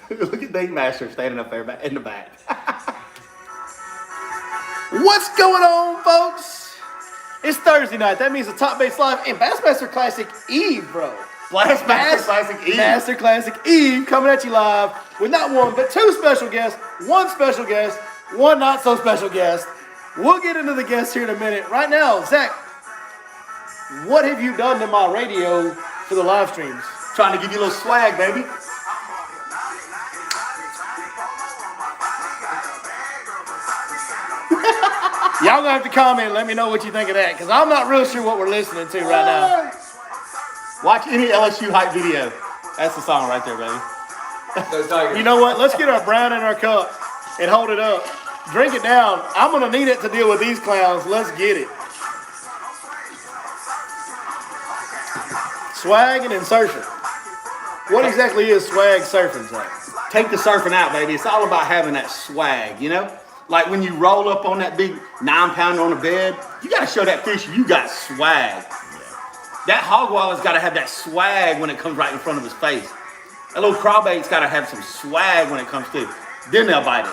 Look at Bassmaster standing up there in the back. What's going on, folks? It's Thursday night. That means the Top Baits Live and Bassmaster Classic Eve, bro. Bassmaster Classic Eve. Master Classic Eve coming at you live with not one, but two special guests, one special guest, one not so special guest. We'll get into the guests here in a minute. Right now, Zach, what have you done to my radio for the live streams? Trying to give you a little swag, baby. Y'all gonna have to comment and let me know what you think of that, because I'm not real sure what we're listening to right now. Watch any LSU hype video. That's the song right there, baby. You know what? Let's get our brown in our cup and hold it up. Drink it down. I'm gonna need it to deal with these clowns. Let's get it. Swagging and surfing. What exactly is swag surfing, Zach? Take the surfing out, baby. It's all about having that swag, you know? Like when you roll up on that big 9-pounder on the bed, you got to show that fish you got swag. That hog wallet's got to have that swag when it comes right in front of his face. That little crawbait's got to have some swag when it comes to. Then they'll bite it.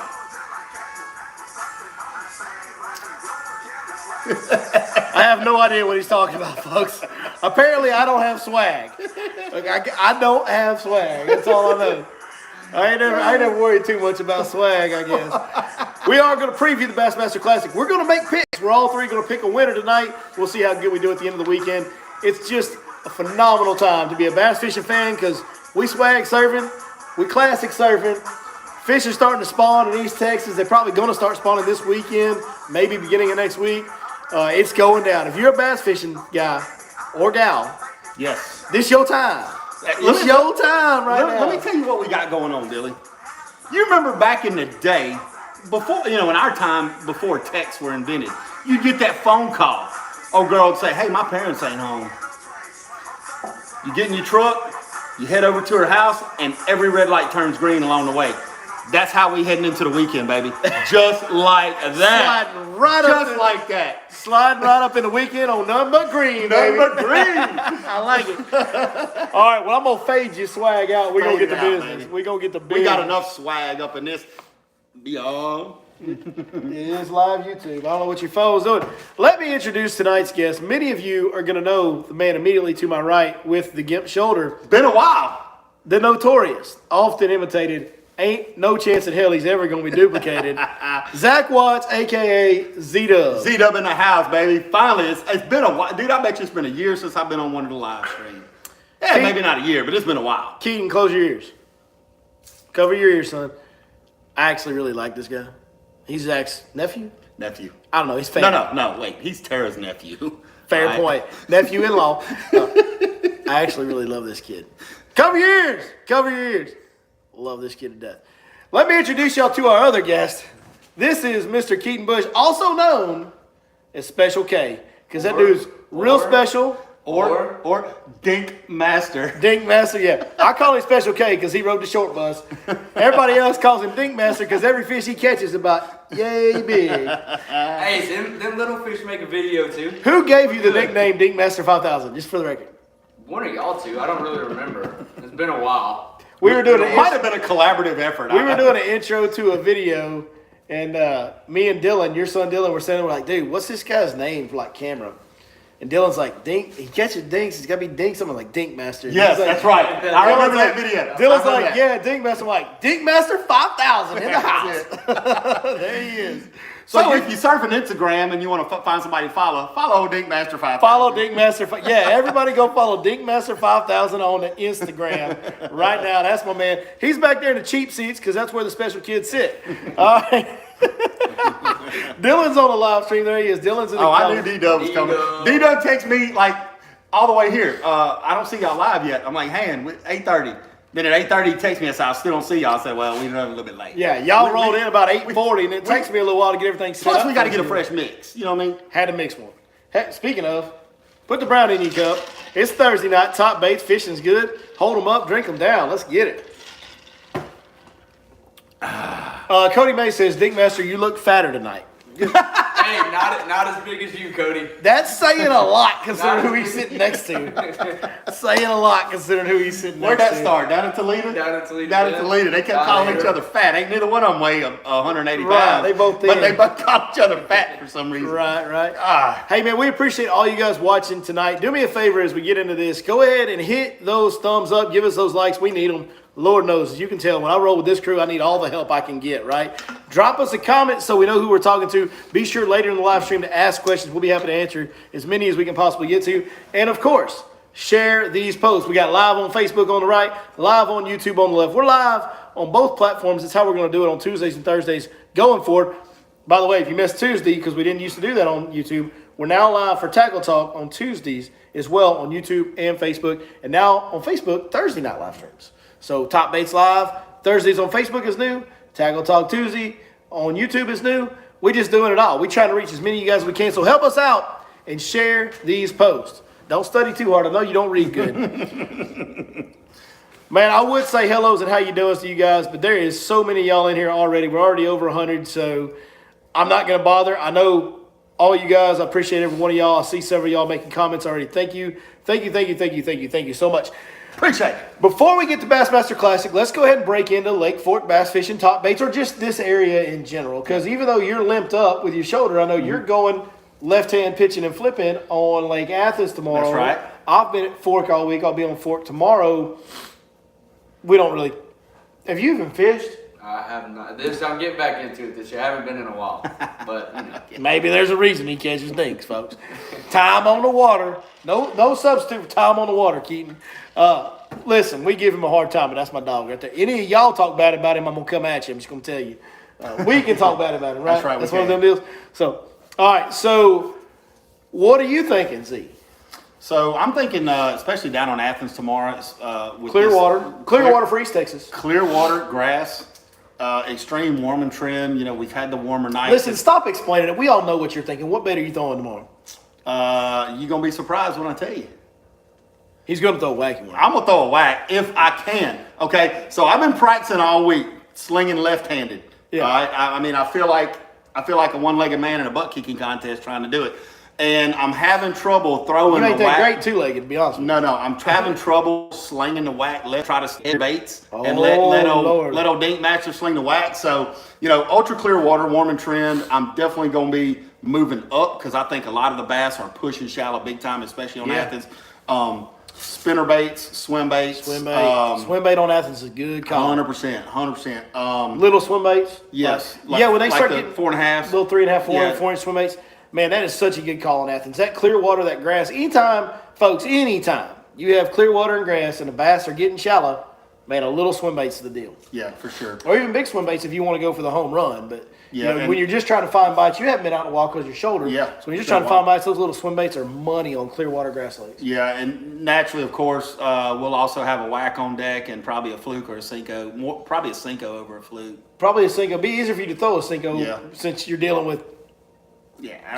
I have no idea what he's talking about, folks. Apparently, I don't have swag. Like, I don't have swag. That's all I know. I ain't never worried too much about swag, I guess. We are going to preview the Bassmaster Classic. We're going to make picks. We're all three going to pick a winner tonight. We'll see how good we do at the end of the weekend. It's just a phenomenal time to be a bass fishing fan because we swag surfing, we classic surfing. Fish are starting to spawn in East Texas. They're probably going to start spawning this weekend, maybe beginning of next week. It's going down. If you're a bass fishing guy or gal, yes, this your time. It's your time right now. Let me tell you what we got going on, Billy. You remember back in the day, before, in our time, before texts were invented, you'd get that phone call. Old girl would say, hey, my parents ain't home. You get in your truck, you head over to her house, and every red light turns green along the way. That's how we heading into the weekend, baby. Just like that. Sliding right Just like that. Sliding right up in the weekend on nothing but green, baby. Nothing but green. I like it. All right, well, I'm going to fade your swag out. We're going to get the business. We're going to get the business. We got enough swag up in this. Beyond. It is live YouTube. I don't know what your phone's doing. Let me introduce tonight's guest. Many of you are going to know the man immediately to my right with the gimp shoulder. Been a while. The notorious, often imitated, ain't no chance in hell he's ever going to be duplicated. Zach Watts, a.k.a. Z-Dub. Z-Dub in the house, baby. Finally, it's been a while. Dude, I bet you it's been a year since I've been on one of the live streams. Yeah, Keaton, maybe not a year, but it's been a while. Keaton, close your ears. Cover your ears, son. I actually really like this guy. He's Zach's nephew? Nephew. I don't know. He's famous. No, wait. He's Tara's nephew. Fair point. Nephew-in-law. I actually really love this kid. Cover your ears. Cover your ears. Love this kid to death. Let me introduce y'all to our other guest. This is Mr. Keaton Bush, also known as Special K, because that dude's real special. Or Dink Master. Dink Master, yeah. I call him Special K because he rode the short bus. Everybody else calls him Dink Master because every fish he catches is about yay big. Hey, them little fish make a video too. Who gave you the nickname Dink Master 5000, just for the record? One of y'all two. I don't really remember. It's been a while. We were doing It might have been a collaborative effort. We were doing an intro to a video, and me and Dylan, your son Dylan, were saying, we're like, dude, what's this guy's name for like camera? And Dylan's like, Dink, he catches dinks, he's gotta be Dink, something like Dink Master. Yes, like, that's right. I remember that video. Dylan's like, yeah, Dink Master. I'm like, Dink Master 5000 in the house. There he is. So if you surf on Instagram and you want to find somebody to follow Dink Master 5000. Follow Dink Master. Yeah, everybody go follow Dink Master 5000 on the Instagram right now. That's my man. He's back there in the cheap seats because that's where the special kids sit. All right. Dylan's on the live stream. There he is. Dylan's in the I knew D-Dub was coming. D-Dub takes me like all the way here. I don't see y'all live yet. I'm like, hey, 8:30. Then at 8:30 he texts me and says, I still don't see y'all. I said, well, we're running a little bit late. Yeah, y'all rolled in about 8:40 and it takes me a little while to get everything set up. Plus we got to get a fresh mix. You know what I mean? Had to mix one. Hey, speaking of, put the brown in your cup. It's Thursday night. Top baits. Fishing's good. Hold them up. Drink them down. Let's get it. Cody May says, Dink Master, you look fatter tonight. Hey, not as big as you, Cody. That's saying a lot considering who he's sitting next to. Saying a lot considering who he's sitting Where'd next that to. start? Down at Toledo? Down at Toledo. Down at Toledo. They kept calling each other fat. Ain't neither one of them weigh 180 Right, pounds. they both But did. they both call each other fat for some reason. Right. Hey, man, we appreciate all you guys watching tonight. Do me a favor as we get into this. Go ahead and hit those thumbs up. Give us those likes. We need them. Lord knows, as you can tell, when I roll with this crew, I need all the help I can get, right? Drop us a comment so we know who we're talking to. Be sure later in the live stream to ask questions. We'll be happy to answer as many as we can possibly get to. And, of course, share these posts. We got live on Facebook on the right, live on YouTube on the left. We're live on both platforms. It's how we're going to do it on Tuesdays and Thursdays going forward. By the way, if you missed Tuesday, because we didn't used to do that on YouTube, we're now live for Tackle Talk on Tuesdays as well on YouTube and Facebook. And now on Facebook, Thursday night live streams. So Top Baits Live, Thursdays on Facebook is new. Tackle Talk Tuesday on YouTube is new. We're just doing it all. We're trying to reach as many of you guys as we can. So help us out and share these posts. Don't study too hard. I know you don't read good. Man, I would say hellos and how you doing to you guys, but there is so many of y'all in here already. We're already over 100, so I'm not going to bother. I know all you guys. I appreciate every one of y'all. I see several of y'all making comments already. Thank you so much. Appreciate it. Before we get to Bassmaster Classic, let's go ahead and break into Lake Fork bass fishing top baits, or just this area in general. Because even though you're limped up with your shoulder, I know you're going left-hand pitching and flipping on Lake Athens tomorrow. That's right. I've been at Fork all week. I'll be on Fork tomorrow. We don't really. Have you even fished? I have not. I'm getting back into it this year. I haven't been in a while, but you know. Maybe there's a reason he catches dinks, folks. Time on the water. No substitute for time on the water, Keaton. Listen, we give him a hard time, but that's my dog right there. Any of y'all talk bad about him, I'm going to come at you. I'm just going to tell you. We can talk bad about him, right? That's right. That's one of them deals. So, all right. So, what are you thinking, Z? So I'm thinking, especially down on Athens tomorrow. With Clearwater for East Texas. Clearwater, grass, extreme warming trend. You know, we've had the warmer nights. Listen, stop explaining it. We all know what you're thinking. What bait are you throwing tomorrow? You're going to be surprised when I tell you. He's going to throw a wacky one. I'm going to throw a whack if I can. Okay, so I've been practicing all week, slinging left-handed. Yeah. All right? I mean, I feel like a one-legged man in a butt-kicking contest trying to do it. And I'm having trouble throwing You ain't the that whack. great two-legged, to be honest with you. No, I'm having trouble slinging the whack. Try to hit baits and Lord. let old Dink Maxter sling the whack. So, you know, ultra clear water, warming trend. I'm definitely going to be moving up because I think a lot of the bass are pushing shallow big time, especially on Athens. Spinner baits, swim baits. Swim bait on Athens is a good call. 100%. Little swim baits? Yes. When they start getting 4.5. little 3.5, 4, 4 inch swim baits, man, that is such a good call in Athens. That clear water, that grass, anytime you have clear water and grass and the bass are getting shallow, man, a little swim bait's the deal. Yeah, for sure. Or even big swim baits if you want to go for the home run. But Yeah, when you're just trying to find bites, you haven't been out in a while because your shoulder. Yeah. So when you're just trying to find bites, those little swim baits are money on clear water grass lakes. Yeah, and naturally, of course, we'll also have a whack on deck and probably a fluke or a Cinco. Probably a Cinco over a fluke. Probably a Cinco. It'd be easier for you to throw a Cinco since you're dealing with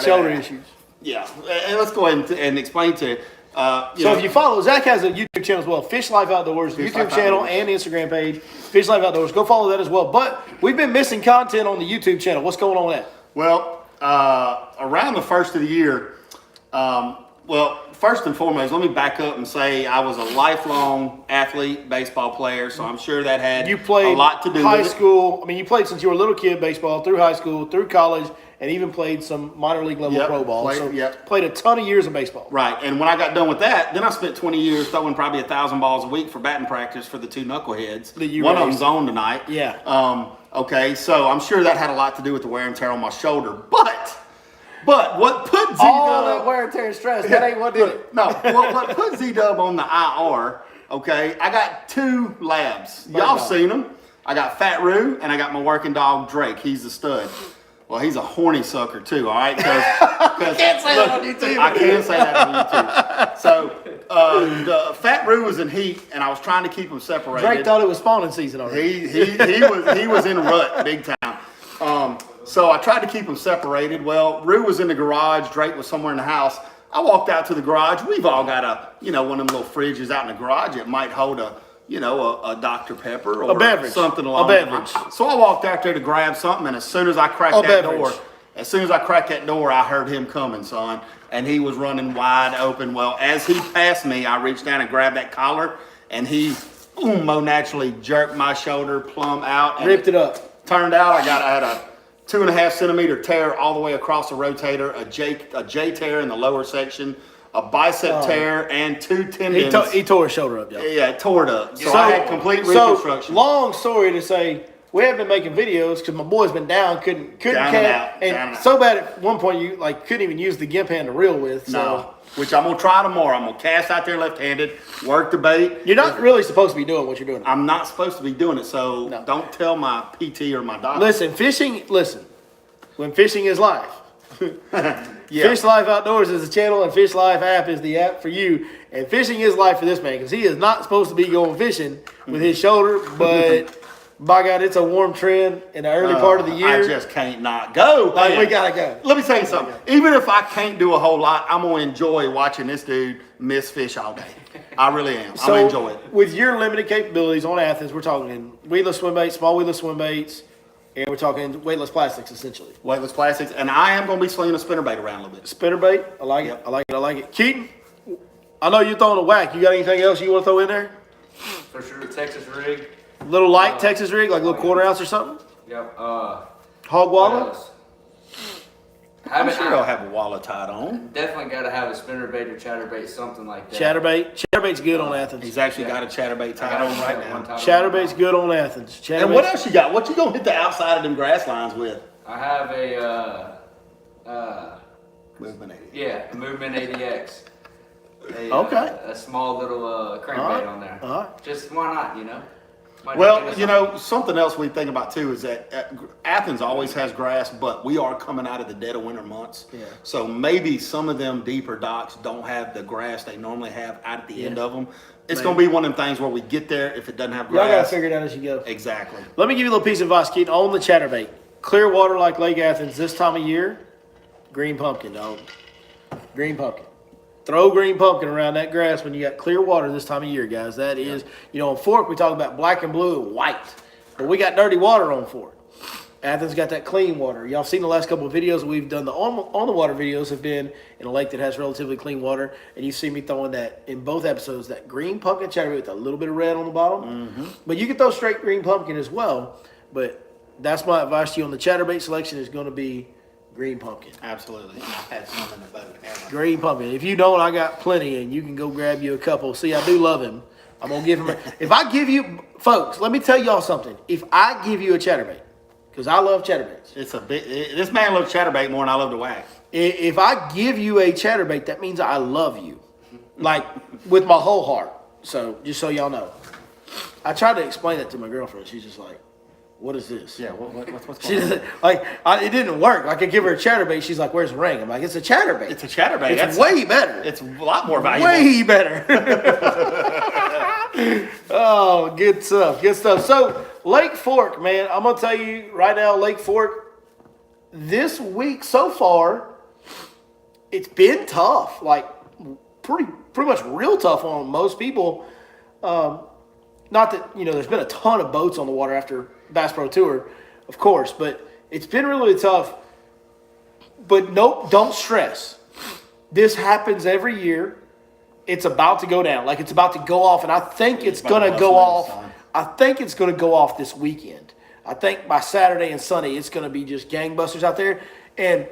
shoulder issues. Yeah, and let's go ahead and explain to you. If you follow, Zach has a YouTube channel as well, Fish Life Outdoors, YouTube channel and Instagram page, Fish Life Outdoors. Go follow that as well. But we've been missing content on the YouTube channel. What's going on with that? Well, around the first of the year, first and foremost, let me back up and say I was a lifelong athlete, baseball player, so I'm sure that had a lot to do with it. High school. I mean, you played since you were a little kid baseball, through high school, through college, and even played some minor league level pro ball. Played a ton of years of baseball. Right, and when I got done with that, then I spent 20 years throwing probably 1,000 balls a week for batting practice for the two knuckleheads. One of them's on tonight. Yeah. Okay, so I'm sure that had a lot to do with the wear and tear on my shoulder. But what put Z-Dub... All that wear and tear and stress, that ain't what did it. No, what put Z-Dub on the IR, okay, I got two labs. Y'all seen them. I got Fat Roo, and I got my working dog, Drake. He's the stud. Well, he's a horny sucker, too, all right? You can't say that on YouTube. I can say that on YouTube. So, the Fat Roo was in heat, and I was trying to keep them separated. Drake thought it was spawning season already. He was in rut big time. So I tried to keep them separated. Well, Roo was in the garage. Drake was somewhere in the house. I walked out to the garage. We've all got one of them little fridges out in the garage. It might hold a Dr. Pepper or a beverage. something along a beverage. So I walked out there to grab something, and as soon as I cracked that door, As soon as I cracked that door, I heard him coming, son, and he was running wide open. Well, as he passed me, I reached down and grabbed that collar, and he, boom, naturally jerked my shoulder plumb out. And ripped it up. Turned out I had a 2.5 centimeter tear all the way across the rotator, a J tear in the lower section, a bicep tear, and 2 tendons. He tore his shoulder up, y'all. Yeah, it tore it up. So I had complete reconstruction. So, long story to say, we haven't been making videos because my boy's been down, couldn't catch, and so bad at one point you like couldn't even use the gimp hand to reel with. So. No, which I'm gonna try tomorrow. I'm gonna cast out there left-handed, work the bait. You're not really supposed to be doing what you're doing. I'm not supposed to be doing it, so don't tell my PT or my doctor. Listen, when fishing is life. Fish Life Outdoors is the channel, and Fish Life app is the app for you. And fishing is life for this man because he is not supposed to be going fishing with his shoulder, but by God, it's a warm trend in the early part of the year. I just can't not go. Like, we gotta go. Let me tell you something. Even if I can't do a whole lot, I'm gonna enjoy watching this dude miss fish all day. I really am. I'm gonna enjoy it. With your limited capabilities on Athens, we're talking weedless swim baits, small weedless swim baits, and we're talking weightless plastics essentially. Weightless plastics, and I am gonna be slinging a spinnerbait around a little bit. Spinnerbait, I like it. I like it. Keaton, I know you're throwing a whack. You got anything else you want to throw in there? For sure, Texas rig. Little light Texas rig, like a little quarter ounce or something? Yep. Hog wallet? I'm sure I'll have a wallet tied on. Definitely got to have a spinnerbait or chatterbait, something like that. Chatterbait's good on Athens. He's actually got a chatterbait tied on right now. Chatterbait's good on Athens. And what else you got? What you gonna hit the outside of them grass lines with? I have a Movement 80. Yeah, a Movement 80X. A small little crankbait on there. All right. Just why not, you know? Well, you know, something else we think about too is that Athens always has grass, but we are coming out of the dead of winter months. Yeah. So maybe some of them deeper docks don't have the grass they normally have out at the end of them. It's going to be one of them things where we get there if it doesn't have grass. Y'all got to figure it out as you go. Exactly. Let me give you a little piece of advice, Keaton, on the chatterbait. Clear water like Lake Athens this time of year, green pumpkin, dog. Green pumpkin. Throw green pumpkin around that grass when you got clear water this time of year, guys. That is, you know, on Fork we talk about black and blue and white, but we got dirty water on Fork. Athens got that clean water. Y'all seen the last couple of videos we've done. The on the water videos have been in a lake that has relatively clean water, and you see me throwing that in both episodes. That green pumpkin chatterbait with a little bit of red on the bottom. Mm-hmm. But you can throw straight green pumpkin as well. But that's my advice to you on the chatterbait selection is going to be green pumpkin. Absolutely. I've had some in the boat. Green pumpkin. If you don't, I got plenty, and you can go grab you a couple. See, I do love him. I'm going to give him if I give you, folks, let me tell y'all something. If I give you a chatterbait, because I love chatterbaits. This man loves chatterbait more than I love to whack. If I give you a chatterbait, that means I love you. Like, with my whole heart. So, just so y'all know. I tried to explain that to my girlfriend. She's just like, what is this? Yeah, what's She going on? doesn't, like, it didn't work. Like, I give her a chatterbait. She's like, where's the ring? I'm like, it's a chatterbait. It's a chatterbait. It's way better. It's a lot more valuable. Way better. Oh, good stuff. Good stuff. So, Lake Fork, man, I'm going to tell you right now, Lake Fork, this week so far, it's been tough. Like, pretty much real tough on most people. Not that, you know, there's been a ton of boats on the water after Bass Pro Tour, of course, but it's been really tough. But nope, don't stress. This happens every year. It's about to go down. Like, it's about to go off, and I think it's going to go off. I think it's going to go off this weekend. I think by Saturday and Sunday, it's going to be just gangbusters out there. And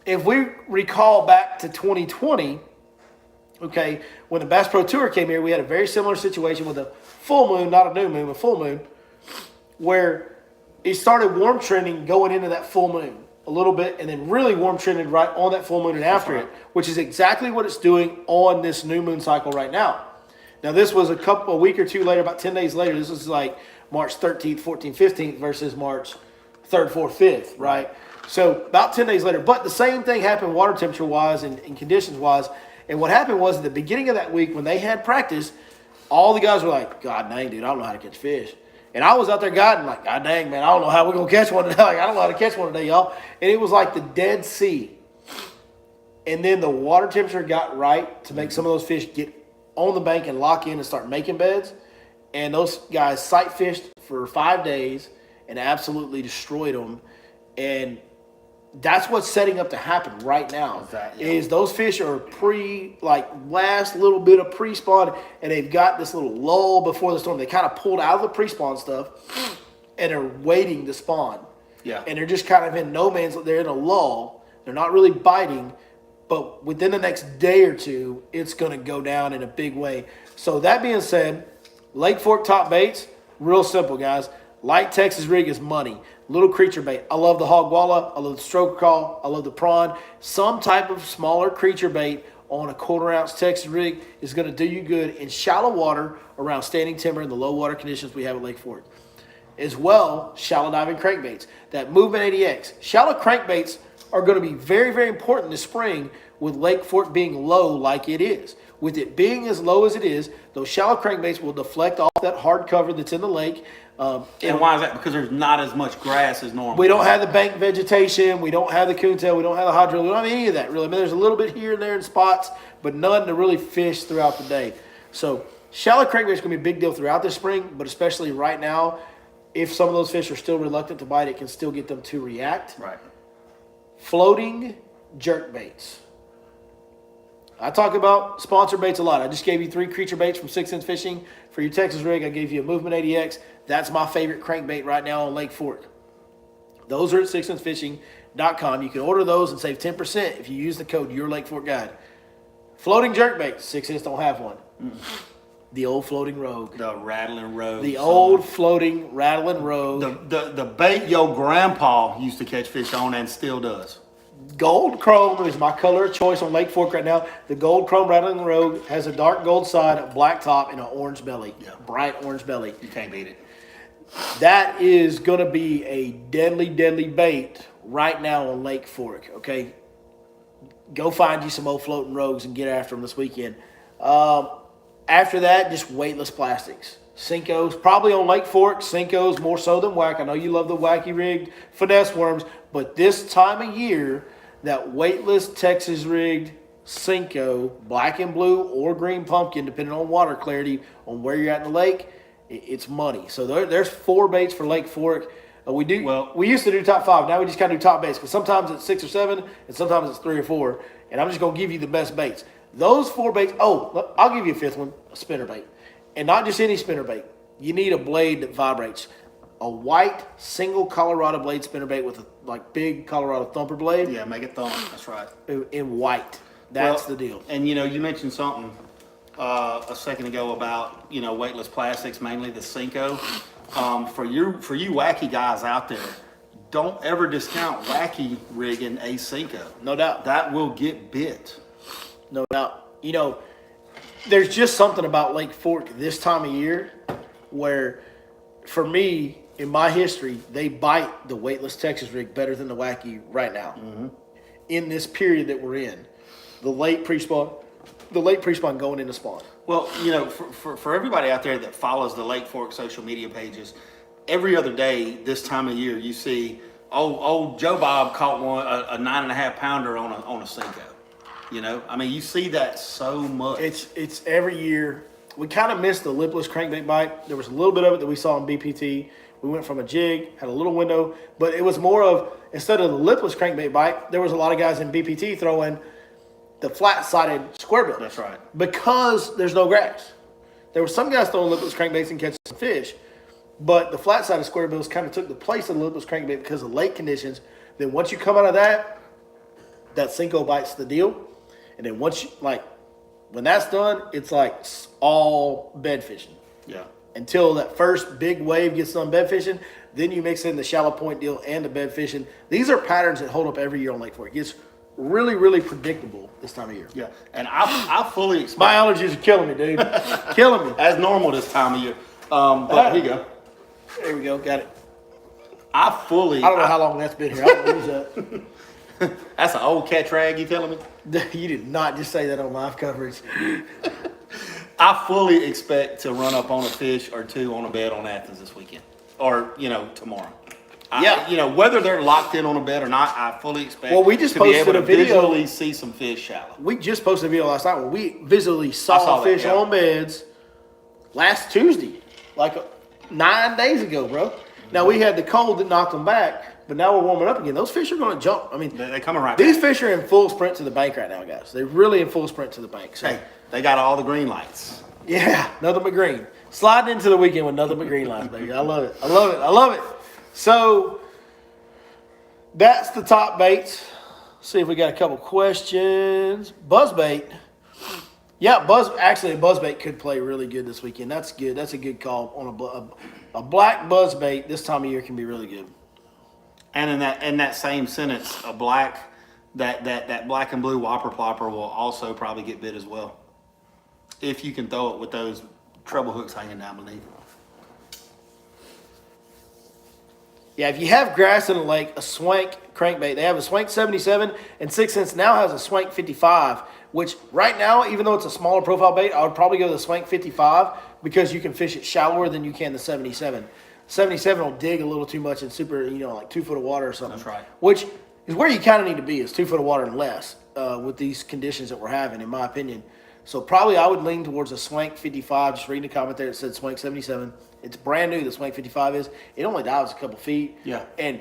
if we recall back to 2020, okay, when the Bass Pro Tour came here, we had a very similar situation with a full moon, not a new moon, a full moon, where it started warm trending going into that full moon a little bit, and then really warm trended right on that full moon and after it, which is exactly what it's doing on this new moon cycle right now. Now, this was a week or two later, about 10 days later. This was like March 13th, 14th, 15th versus March 3rd, 4th, 5th, right? So about 10 days later. But the same thing happened water temperature-wise and conditions-wise. And what happened was at the beginning of that week when they had practice, all the guys were like, God dang, dude, I don't know how to catch fish. And I was out there guiding like, God dang, man, I don't know how we're going to catch one today. Like, I don't know how to catch one today, y'all. And it was like the Dead Sea. And then the water temperature got right to make some of those fish get on the bank and lock in and start making beds. And those guys sight fished for 5 days and absolutely destroyed them. And that's what's setting up to happen right now. Is those fish are last little bit of pre-spawn, and they've got this little lull before the storm. They kind of pulled out of the pre-spawn stuff, and are waiting to spawn. Yeah. And they're just kind of in no man's. They're in a lull. They're not really biting, but within the next day or two, it's going to go down in a big way. So that being said, Lake Fork top baits, real simple, guys. Light Texas rig is money. Little creature bait. I love the hog walla. I love the stroker call. I love the prawn. Some type of smaller creature bait on a 1/4 ounce Texas rig is going to do you good in shallow water around standing timber in the low water conditions we have at Lake Fork. As well, shallow diving crankbaits. That Movement 80X. Shallow crankbaits are going to be very, very important this spring with Lake Fork being low like it is. With it being as low as it is, those shallow crankbaits will deflect off that hard cover that's in the lake. And why is that? Because there's not as much grass as normal. We don't have the bank vegetation. We don't have the coontail. We don't have the hydro. We don't have any of that, really. I mean, there's a little bit here and there in spots, but none to really fish throughout the day. So shallow crankbait is going to be a big deal throughout the spring, but especially right now, if some of those fish are still reluctant to bite, it can still get them to react. Right. Floating jerk baits. I talk about sponsor baits a lot. I just gave you 3 creature baits from 6 Sense Fishing. For your Texas rig, I gave you a Movement 80X. That's my favorite crankbait right now on Lake Fork. Those are at 6censefishing.com. You can order those and save 10% if you use the code YourLakeForkGuide. Floating jerk baits. 6 Sense don't have one. The old floating rogue. The rattling rogue. The old floating rattling rogue. The bait your grandpa used to catch fish on and still does. Gold chrome is my color of choice on Lake Fork right now. The gold chrome rattling rogue has a dark gold side, a black top, and an orange belly. Yeah. Bright orange belly. You can't beat it. That is going to be a deadly, deadly bait right now on Lake Fork, okay? Go find you some old floating rogues and get after them this weekend. After that, just weightless plastics. Sinkos, probably on Lake Fork, Sinkos more so than whack. I know you love the wacky rigged finesse worms, but this time of year, that weightless Texas rigged Sinko, black and blue or green pumpkin, depending on water clarity, on where you're at in the lake, it's money. So there's 4 baits for Lake Fork. We used to do top 5. Now we just kind of do top baits because sometimes it's 6 or 7 and sometimes it's 3 or 4. And I'm just going to give you the best baits. Those 4 baits. Oh, I'll give you a 5th one, a spinner bait. And not just any spinner bait. You need a blade that vibrates. A white single Colorado blade spinner bait with a big Colorado thumper blade. Yeah, make it thump. That's right. In white. That's the deal. And you mentioned something a second ago about weightless plastics, mainly the Sinko. For you wacky guys out there, don't ever discount wacky rigging a Sinko. No doubt. That will get bit. No doubt. There's just something about Lake Fork this time of year where, for me, in my history, they bite the weightless Texas rig better than the wacky right now. Mm-hmm. In this period that we're in, the late pre-spawn going into spawn. Well, for everybody out there that follows the Lake Fork social media pages, every other day this time of year you see, old Joe Bob caught one a 9.5 pounder on a Sinko. You see that so much. It's every year. We kind of missed the lipless crankbait bite. There was a little bit of it that we saw in BPT. We went from a jig, had a little window, but it was more of, instead of the lipless crankbait bite, there was a lot of guys in BPT throwing the flat-sided square bill. That's right. Because there's no grass. There were some guys throwing lipless crankbaits and catching some fish, but the flat-sided square bills kind of took the place of the lipless crankbait because of lake conditions. Then once you come out of that Sinko bite's the deal. And then once when that's done, it's all bed fishing. Yeah. Until that first big wave gets done bed fishing, then you mix in the shallow point deal and the bed fishing. These are patterns that hold up every year on Lake Fork. It's really, really predictable this time of year. Yeah. And I fully expect. My allergies are killing me, dude. Killing me. As normal this time of year. But here you go. There we go. Got it. I don't know how long that's been here. I don't use that. That's an old catch rag, you telling me? You did not just say that on live coverage. I fully expect to run up on a fish or 2 on a bed on Athens this weekend. Or, tomorrow. Whether they're locked in on a bed or not, I fully expect we just to be posted able to a video. visually see some fish shallow. We just posted a video last night where we visually saw fish on beds last Tuesday. 9 days ago, bro. Now, we had the cold that knocked them back, but now we're warming up again. Those fish are going to jump. I mean, They're coming right these back. fish are in full sprint to the bank right now, guys. They're really in full sprint to the bank. So, Hey, they got all the green lights. yeah, nothing but green. Sliding into the weekend with nothing but green lights, baby. I love it. I love it. I love it. So, that's the top baits. See if we got a couple questions. Buzzbait. Yeah, buzzbait could play really good this weekend. That's good. That's a good call on a black buzzbait this time of year can be really good. And in that same sentence, a black that black and blue whopper plopper will also probably get bit as well, if you can throw it with those treble hooks hanging down beneath. Yeah, if you have grass in a lake, a swank crankbait. They have a swank 77, and 6 Cents now has a swank 55, which right now, even though it's a smaller profile bait, I would probably go to the swank 55 because you can fish it shallower than you can the 77. 77 will dig a little too much in super, like 2 foot of water or something. That's right. Which is where you kind of need to be, is 2 foot of water and less with these conditions that we're having, in my opinion. So probably I would lean towards a swank 55. Just reading the comment there, it said swank 77. It's brand new. The swank 55 is. It only dives a couple feet. Yeah. And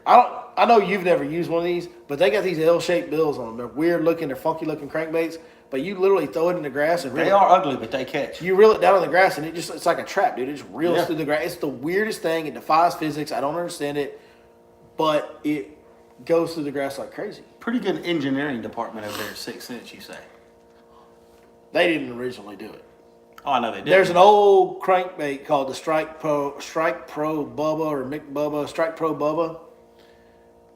I know you've never used one of these, but they got these L-shaped bills on them. They're weird looking. They're funky looking crankbaits. But you literally throw it in the grass and They are ugly, but they catch. you reel it down on the grass, and it's like a trap, dude. It just reels through the grass. It's the weirdest thing. It defies physics. I don't understand it, but it goes through the grass like crazy. Pretty good engineering department over there at 6 Cents, you say? They didn't originally do it. Oh, I know they did. There's an old crankbait called the Strike Pro Bubba or Mick Bubba, Strike Pro Bubba.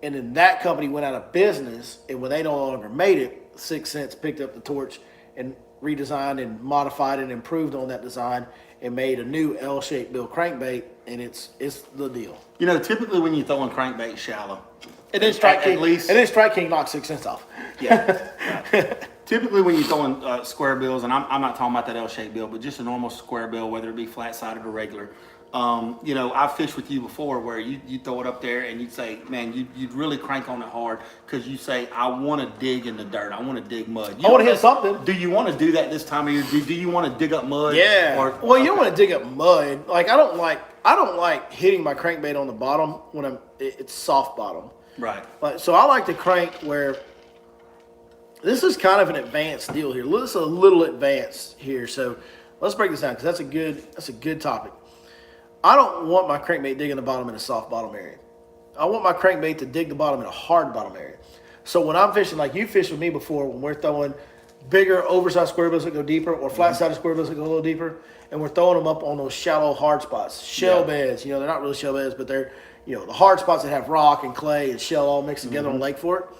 And then that company went out of business, and when they no longer made it, 6 Cents picked up the torch and redesigned and modified and improved on that design and made a new L-shaped bill crankbait, and it's the deal. Typically when you throw in crankbait shallow, And then Strike King, at least, and then Strike King knocked 6 Cents off. yeah. Typically when you throw in square bills, and I'm not talking about that L-shaped bill, but just a normal square bill, whether it be flat-sided or regular. I've fished with you before where you throw it up there and you'd say, man, you'd really crank on it hard because you say, I want to dig in the dirt. I want to dig mud. I want to hit something. Do you want to do that this time of year? Do you want to dig up mud? Yeah. Well, you don't want to dig up mud. Like I don't like hitting my crankbait on the bottom when it's soft bottom. Right. So I like to crank where this is kind of an advanced deal here. This is a little advanced here. So let's break this down because that's a good topic. I don't want my crankbait digging the bottom in a soft bottom area. I want my crankbait to dig the bottom in a hard bottom area. So when I'm fishing, like you fished with me before, when we're throwing bigger, oversized square bills that go deeper or flat-sided square bills that go a little deeper, and we're throwing them up on those shallow, hard spots, shell beds. They're not really shell beds, but they're, the hard spots that have rock and clay and shell all mixed together on Lake Fork.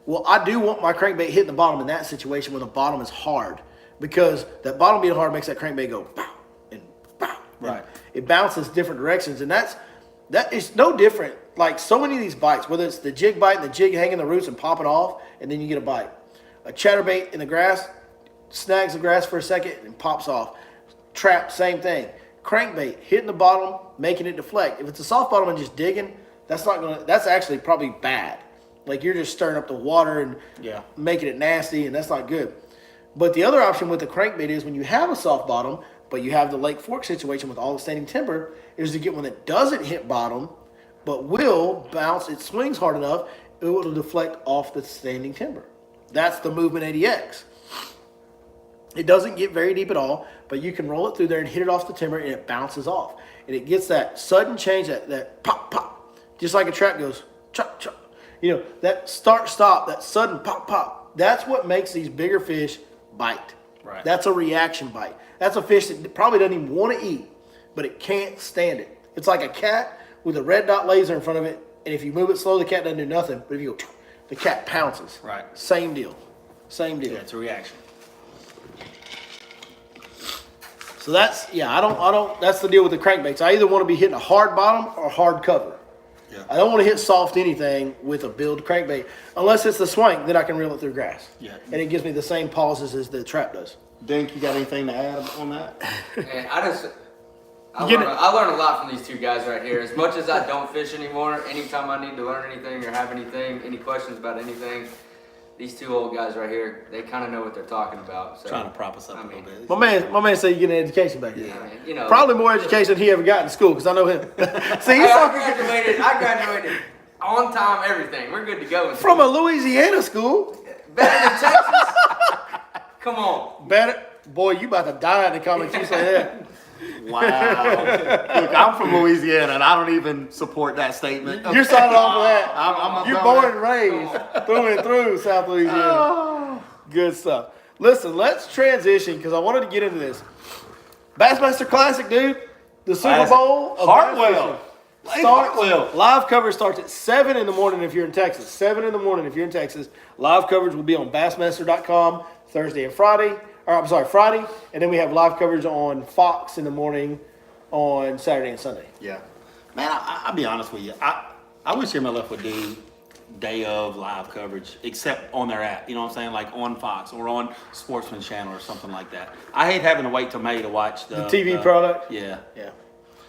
Well, I do want my crankbait hitting the bottom in that situation where the bottom is hard, because that bottom being hard makes that crankbait go pow and pow. Right. It bounces different directions, and that is no different. Like so many of these bites, whether it's the jig bite and the jig hanging the roots and popping off, and then you get a bite. A chatterbait in the grass snags the grass for a second and pops off. Trap, same thing. Crankbait hitting the bottom, making it deflect. If it's a soft bottom and just digging, that's actually probably bad. Like you're just stirring up the water and making it nasty, and that's not good. But the other option with the crankbait is when you have a soft bottom, but you have the Lake Fork situation with all the standing timber, is to get one that doesn't hit bottom, but will bounce. It swings hard enough, it will deflect off the standing timber. That's the Movement 80X. It doesn't get very deep at all, but you can roll it through there and hit it off the timber, and it bounces off. And it gets that sudden change, that pop, pop, just like a trap goes, chop, chop. That start, stop, that sudden pop, pop. That's what makes these bigger fish bite. Right. That's a reaction bite. That's a fish that probably doesn't even want to eat, but it can't stand it. It's like a cat with a red dot laser in front of it, and if you move it slow, the cat doesn't do nothing. But if you go, the cat pounces. Right. Same deal. Same deal. Yeah, it's a reaction. So that's that's the deal with the crankbaits. I either want to be hitting a hard bottom or hard cover. Yeah. I don't want to hit soft anything with a build crankbait unless it's the swank, then I can reel it through grass. Yeah. And it gives me the same pauses as the trap does. Dink, you got anything to add on that? And I learn a lot from these two guys right here. As much as I don't fish anymore, anytime I need to learn anything or have any questions about anything, these two old guys right here, they kind of know what they're talking about. So, Trying to prop us up a little bit. My man said you get an education back here. I mean, you know, Probably more education than he ever got in school, because I know him. See, he's I graduated on time, everything. We're good to go. from a Louisiana school. Better than Texas? Come on. Better. Boy, you about to die in the comments you say that. Wow. Look, I'm from Louisiana, and I don't even support that statement. You're signing off of that. I'm You're born and raised through and through South Louisiana. Oh. Good stuff. Listen, let's transition, because I wanted to get into this. Bassmaster Classic, dude. The Super Bowl of Hartwell. Hartwell. Live coverage starts at 7 in the morning if you're in Texas. 7 in the morning if you're in Texas. Live coverage will be on Bassmaster.com Thursday and Friday. Friday. And then we have live coverage on Fox in the morning on Saturday and Sunday. Yeah. Man, I'll be honest with you. I wish MLF would do day of live coverage, except on their app. You know what I'm saying? Like on Fox or on Sportsman Channel or something like that. I hate having to wait till May to watch the TV product. Yeah. Yeah.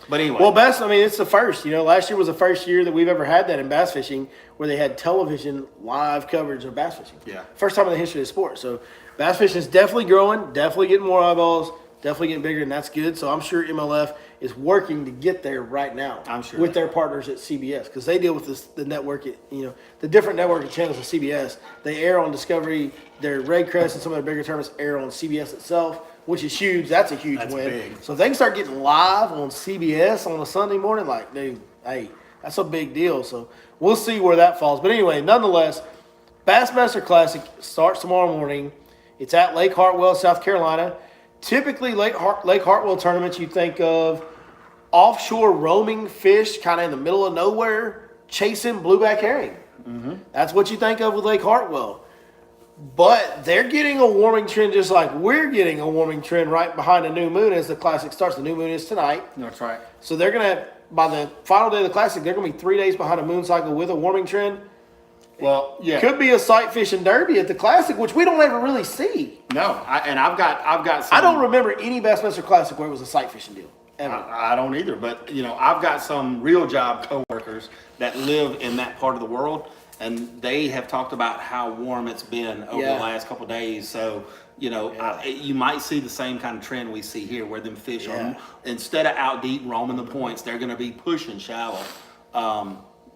But anyway. Well, it's the first. Last year was the first year that we've ever had that in bass fishing, where they had television live coverage of bass fishing. Yeah. First time in the history of the sport. So bass fishing is definitely growing, definitely getting more eyeballs, definitely getting bigger, and that's good. So I'm sure MLF is working to get there right now. I'm sure with their partners at CBS, because they deal with the network. The different network channels of CBS. They air on Discovery. Their Red Crest and some of their bigger tournaments air on CBS itself, which is huge. That's a huge win. Big. So if they can start getting live on CBS on a Sunday morning, like, dude, hey, that's a big deal. So we'll see where that falls. But anyway, nonetheless, Bassmaster Classic starts tomorrow morning. It's at Lake Hartwell, South Carolina. Typically, Lake Hartwell tournaments, you think of offshore roaming fish, kind of in the middle of nowhere, chasing blueback herring. Mm-hmm. That's what you think of with Lake Hartwell. But they're getting a warming trend just like we're getting a warming trend right behind the new moon as the Classic starts. The new moon is tonight. That's right. So they're going to, by the final day of the Classic, they're going to be 3 days behind a moon cycle with a warming trend. Well, yeah. Could be a sight fishing derby at the Classic, which we don't ever really see. No, I've got some. I don't remember any Bassmaster Classic where it was a sight fishing deal. Ever. I don't either, but I've got some real job coworkers that live in that part of the world, and they have talked about how warm it's been over the last couple of days. So you might see the same kind of trend we see here, where them fish are, instead of out deep roaming the points, they're going to be pushing shallow.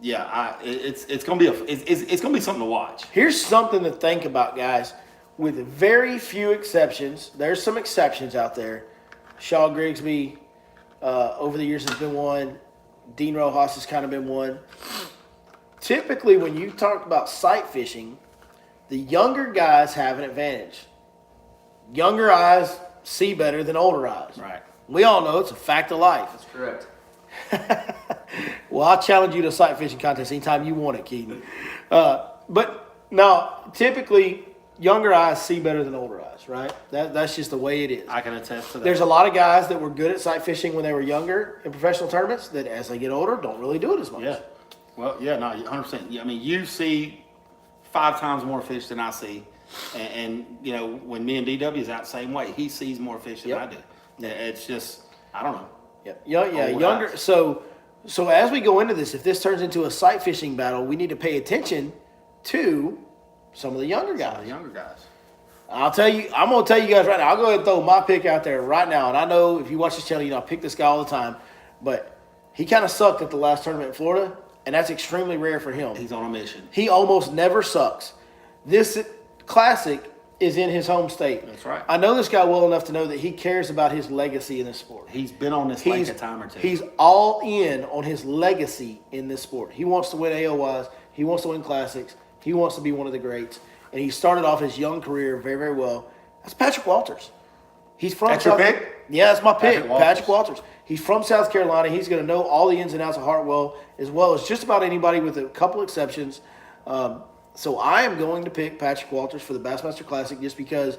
It's gonna be something to watch. Here's something to think about, guys. With very few exceptions, there's some exceptions out there. Shaw Grigsby, over the years, has been one. Dean Rojas has kind of been one. Typically, when you talk about sight fishing, the younger guys have an advantage. Younger eyes see better than older eyes. Right. We all know it's a fact of life. That's correct. Well, I'll challenge you to a sight fishing contest anytime you want it, Keaton. But now, typically, younger eyes see better than older eyes, right? That's just the way it is. I can attest to that. There's a lot of guys that were good at sight fishing when they were younger in professional tournaments that, as they get older, don't really do it as much. Yeah. Well, 100%. I mean, you see 5 times more fish than I see, and when me and DW's out the same way, he sees more fish than I do. It's just, I don't know. Younger. So as we go into this, if this turns into a sight fishing battle, we need to pay attention to some of the younger guys. I'm going to tell you guys right now. I'll go ahead and throw my pick out there right now. And I know if you watch this channel, I pick this guy all the time. But he kind of sucked at the last tournament in Florida, and that's extremely rare for him. He's on a mission. He almost never sucks. This Classic is in his home state. That's right. I know this guy well enough to know that he cares about his legacy in this sport. He's been on this lake a time or two. He's all in on his legacy in this sport. He wants to win AOYs. He wants to win Classics. He wants to be one of the greats. And he started off his young career very, very well. That's Patrick Walters. He's from That's your pick? Yeah, that's my pick. Patrick Walters. He's from South Carolina. He's going to know all the ins and outs of Hartwell, as well as just about anybody with a couple exceptions. So I am going to pick Patrick Walters for the Bassmaster Classic just because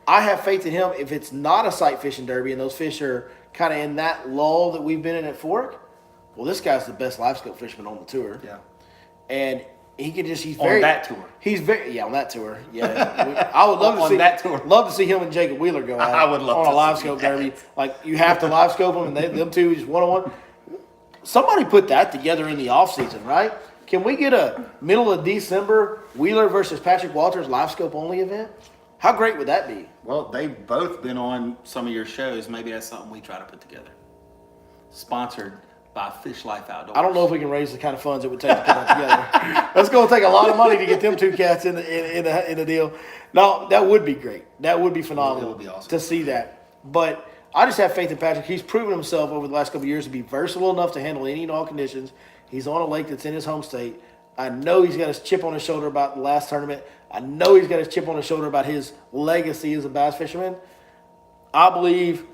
I have faith in him. If it's not a sight fishing derby and those fish are kind of in that lull that we've been in at Fork, well, this guy's the best live scope fisherman on the tour. Yeah. And he can just, on that tour. He's very, on that tour. Yeah. I would love to see that tour. Love to see him and Jacob Wheeler go out I would love on to a live see scope that. derby. Like, you have to live scope them and them two just one-on-one. Somebody put that together in the off season, right? Can we get a middle of December Wheeler versus Patrick Walters live scope only event? How great would that be? Well, they've both been on some of your shows. Maybe that's something we try to put together. Sponsored by Fish Life Outdoors. I don't know if we can raise the kind of funds it would take to put that together. That's going to take a lot of money to get them two cats in the deal. No, that would be great. That would be phenomenal. It would be awesome to see that. But I just have faith in Patrick. He's proven himself over the last couple of years to be versatile enough to handle any and all conditions. He's on a lake that's in his home state. I know he's got his chip on his shoulder about the last tournament. I know he's got his chip on his shoulder about his legacy as a bass fisherman. I believe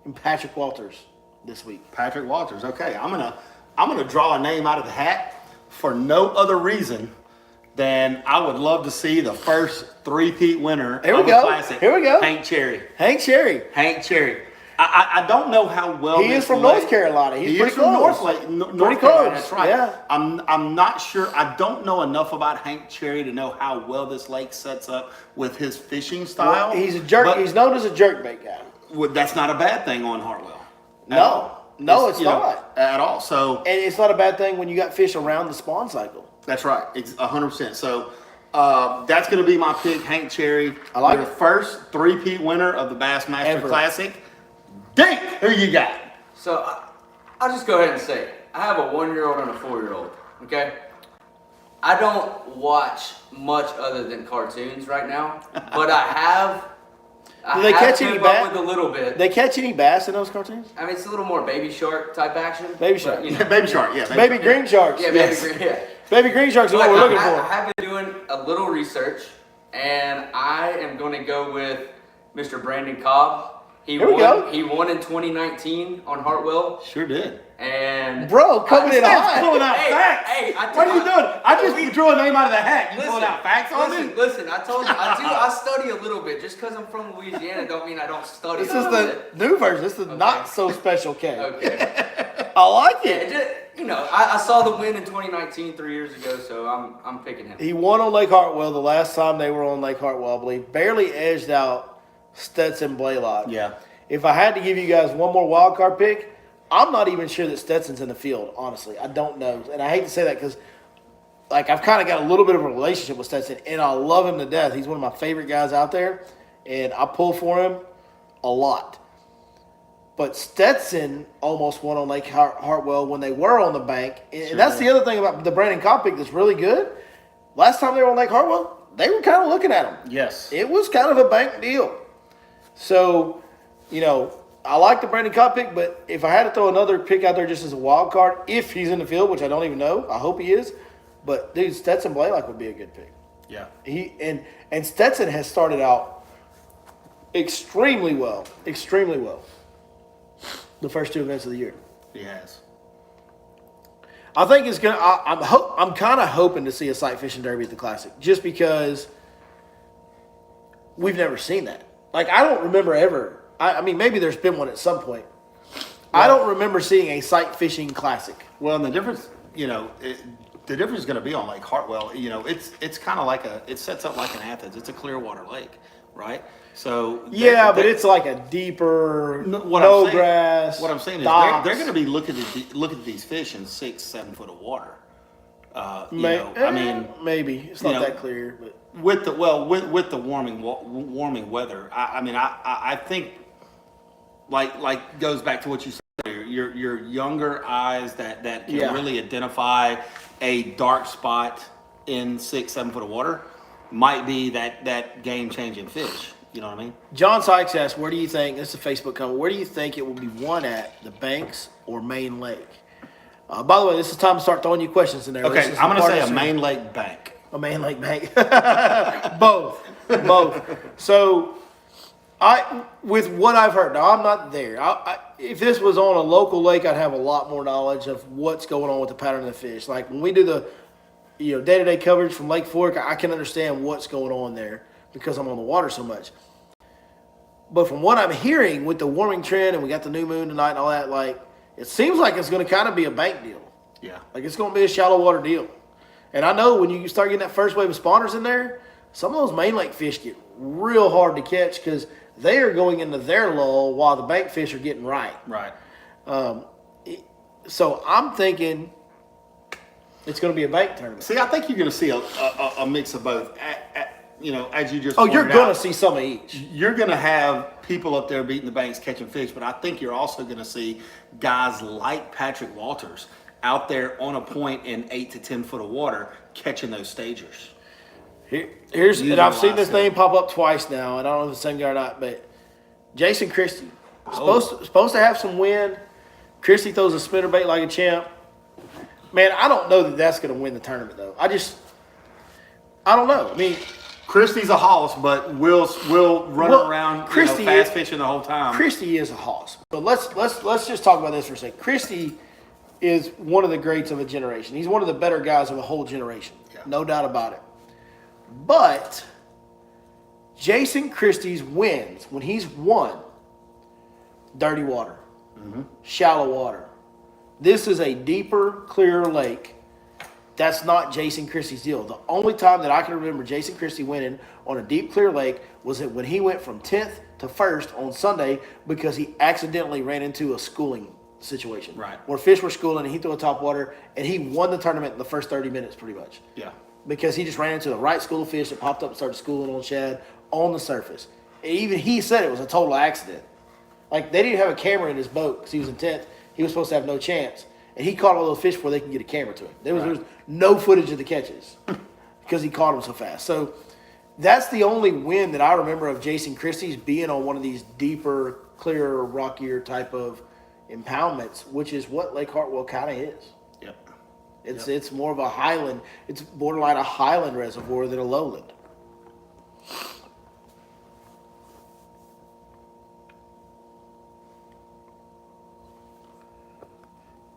in Patrick Walters this week. Patrick Walters. Okay, I'm gonna draw a name out of the hat for no other reason than I would love to see the first three-peat winner of the Classic. Here we go. Hank Cherry. Hank Cherry. I don't know how well he is from North Carolina. He's pretty from close. North Carolina. That's right. Yeah. I'm not sure. I don't know enough about Hank Cherry to know how well this lake sets up with his fishing style. Well, he's a jerk. He's known as a jerkbait guy. Well, that's not a bad thing on Hartwell. No, it's not at all. So, and it's not a bad thing when you got fish around the spawn cycle. That's right. It's 100%. So that's going to be my pick, Hank Cherry. I like the it. first three-peat winner of the Bassmaster Classic. Dink, who you got? So I'll just go ahead and say it. I have a 1-year-old and a 4-year-old. Okay. I don't watch much other than cartoons right now, but I have. Do they catch any bass? With a little bit. They catch any bass in those cartoons? I mean, it's a little more Baby Shark type action. Baby Shark. But, Baby Shark, yeah. Baby green sharks. Yeah, yes. Baby Green. Yeah. Baby green sharks is what we're looking for. I have been doing a little research, and I am going to go with Mr. Brandon Cobb. He won in 2019 on Hartwell. Sure did. And bro, coming in hot. Pulling out facts. Hey, what are you doing? I just drew a name out of the hat. You pulling out facts on me? Listen, I told you, I study a little bit. Just because I'm from Louisiana don't mean I don't study This a is little the bit. new version. This is the not so special K. Okay. I like it. Yeah, I saw the win in 2019 3 years ago, so I'm picking him. He won on Lake Hartwell the last time they were on Lake Hartwell, I believe. Barely edged out Stetson Blaylock. Yeah. If I had to give you guys one more wild card pick, I'm not even sure that Stetson's in the field, honestly. I don't know. And I hate to say that because, I've kind of got a little bit of a relationship with Stetson, and I love him to death. He's one of my favorite guys out there, and I pull for him a lot. But Stetson almost won on Lake Hartwell when they were on the bank. And that's the other thing about the Brandon Cobb pick that's really good. Last time they were on Lake Hartwell, they were kind of looking at him. Yes. It was kind of a bank deal. So, I like the Brandon Cobb pick, but if I had to throw another pick out there just as a wild card, if he's in the field, which I don't even know, I hope he is. But dude, Stetson Blaylock would be a good pick. Yeah. And Stetson has started out extremely well. The first two events of the year. He has. I think it's gonna. I'm kind of hoping to see a sight fishing derby at the Classic, just because we've never seen that. I don't remember ever. I mean, maybe there's been one at some point. I don't remember seeing a sight fishing Classic. Well, and the difference, the difference is going to be on Lake Hartwell. It's kind of it sets up like an Athens. It's a clear water lake, right? So but it's like a deeper, no grass. What I'm saying is they're going to be looking at these fish in 6-7 foot of water. Maybe it's not that clear, but with the warming weather, I think goes back to what you said earlier. Your younger eyes that can really identify a dark spot in 6-7 foot of water might be that game changing fish. You know what I mean? John Sykes asked, where do you think, this is a Facebook comment, where do you think it will be won at, the Banks or Main Lake? By the way, this is time to start throwing you questions in there. Okay, I'm going to say a Main Lake bank. A Main Lake bank. Both. So, with what I've heard, now I'm not there. If this was on a local lake, I'd have a lot more knowledge of what's going on with the pattern of the fish. Like when we do the day-to-day coverage from Lake Fork, I can understand what's going on there because I'm on the water so much. But from what I'm hearing with the warming trend, and we got the new moon tonight and all that, it seems like it's going to kind of be a bank deal. Yeah. It's going to be a shallow water deal. And I know when you start getting that first wave of spawners in there, some of those main lake fish get real hard to catch because they are going into their lull while the bank fish are getting right. Right. So I'm thinking It's going to be a bank tournament. See, I think you're going to see a mix of both. As you just Oh, you're pointed going out, to see some of each. You're going to have people up there beating the banks catching fish, but I think you're also going to see guys like Patrick Walters out there on a point in 8 to 10 foot of water catching those stagers. Here's and I've seen this Utilize name pop up twice now, and I don't know if it's the same guy or not, but Jason Christie. Oh. Supposed to have some wind. Christie throws a spinnerbait like a champ. Man, I don't know that that's going to win the tournament, though. I don't know. I mean, Christie's a hoss, but will run around fast fishing the whole time. Christie is a hoss. So let's just talk about this for a second. Christie is one of the greats of a generation. He's one of the better guys of a whole generation. Yeah. No doubt about it. But Jason Christie's wins when he's won dirty water, shallow water. This is a deeper, clearer lake. That's not Jason Christie's deal. The only time that I can remember Jason Christie winning on a deep, clear lake was when he went from 10th to 1st on Sunday because he accidentally ran into a schooling situation. Right. Where fish were schooling and he threw a top water and he won the tournament in the first 30 minutes pretty much. Yeah. Because he just ran into the right school of fish that popped up and started schooling on shad on the surface. Even he said it was a total accident. Like, they didn't have a camera in his boat because he was in 10th. He was supposed to have no chance. And he caught all those fish before they could get a camera to him. There was no footage of the catches because he caught them so fast. So that's the only win that I remember of Jason Christie's being on one of these deeper, clearer, rockier type of impoundments, which is what Lake Hartwell kind of is. Yep. It's more of a highland. It's borderline a highland reservoir than a lowland.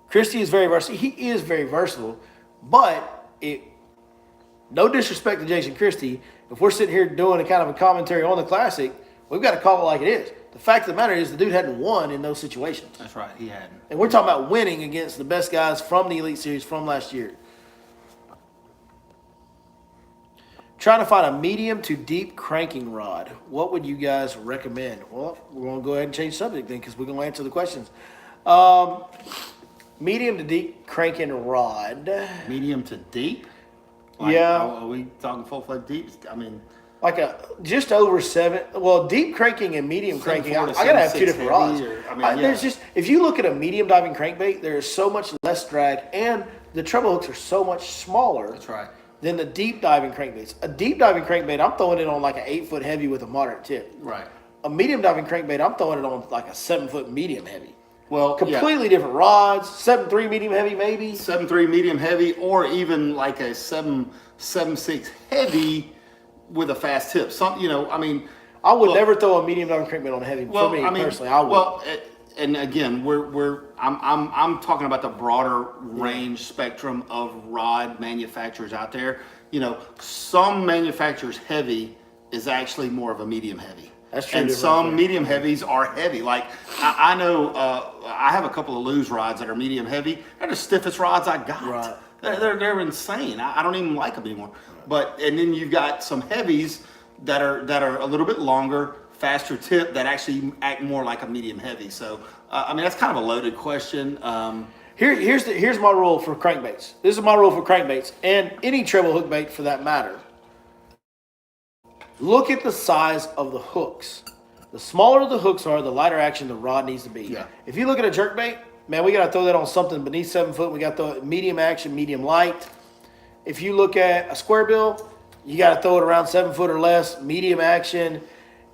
Christie is very versatile. He is very versatile, but no disrespect to Jason Christie, if we're sitting here doing a kind of a commentary on the Classic, we've got to call it like it is. The fact of the matter is the dude hadn't won in those situations. That's right, he hadn't. And we're talking about winning against the best guys from the Elite Series from last year. Trying to find a medium to deep cranking rod. What would you guys recommend? Well, we're going to go ahead and change subject then because we're going to answer the questions. Medium to deep cranking rod. Medium to deep? Yeah. Are we talking full-fledged deep? I mean, Like just over 7. Well, deep cranking and medium cranking, I 7.4 to got to have 2 7.6 different rods. heavy, There's just, if you look at a medium diving crankbait, there is so much less drag and the treble hooks are so much smaller. That's right. Than the deep diving crankbaits. A deep diving crankbait, I'm throwing it on like an 8-foot heavy with a moderate tip. Right. A medium diving crankbait, I'm throwing it on like a 7-foot medium heavy. Well, Completely different rods. 7.3 medium heavy maybe. 7.3 medium heavy, or even like a 7.6 heavy with a fast tip. I would never throw a medium diving crankbait on a heavy. For me personally, I would. Well, and again, I'm talking about the broader range spectrum of rod manufacturers out there. Some manufacturers heavy is actually more of a medium heavy. That's true. And some medium heavies are heavy. Like I know I have a couple of Lew's rods that are medium heavy. They're the stiffest rods I got. Right. They're insane. I don't even like them anymore. And then you've got some heavies that are a little bit longer, faster tip that actually act more like a medium heavy. So that's kind of a loaded question. Here's my rule for crankbaits. This is my rule for crankbaits and any treble hook bait for that matter. Look at the size of the hooks. The smaller the hooks are, the lighter action the rod needs to be. Yeah. If you look at a jerkbait, man, we got to throw that on something beneath 7 foot. We got to throw it medium action, medium light. If you look at a square bill, you got to throw it around 7 foot or less, medium action.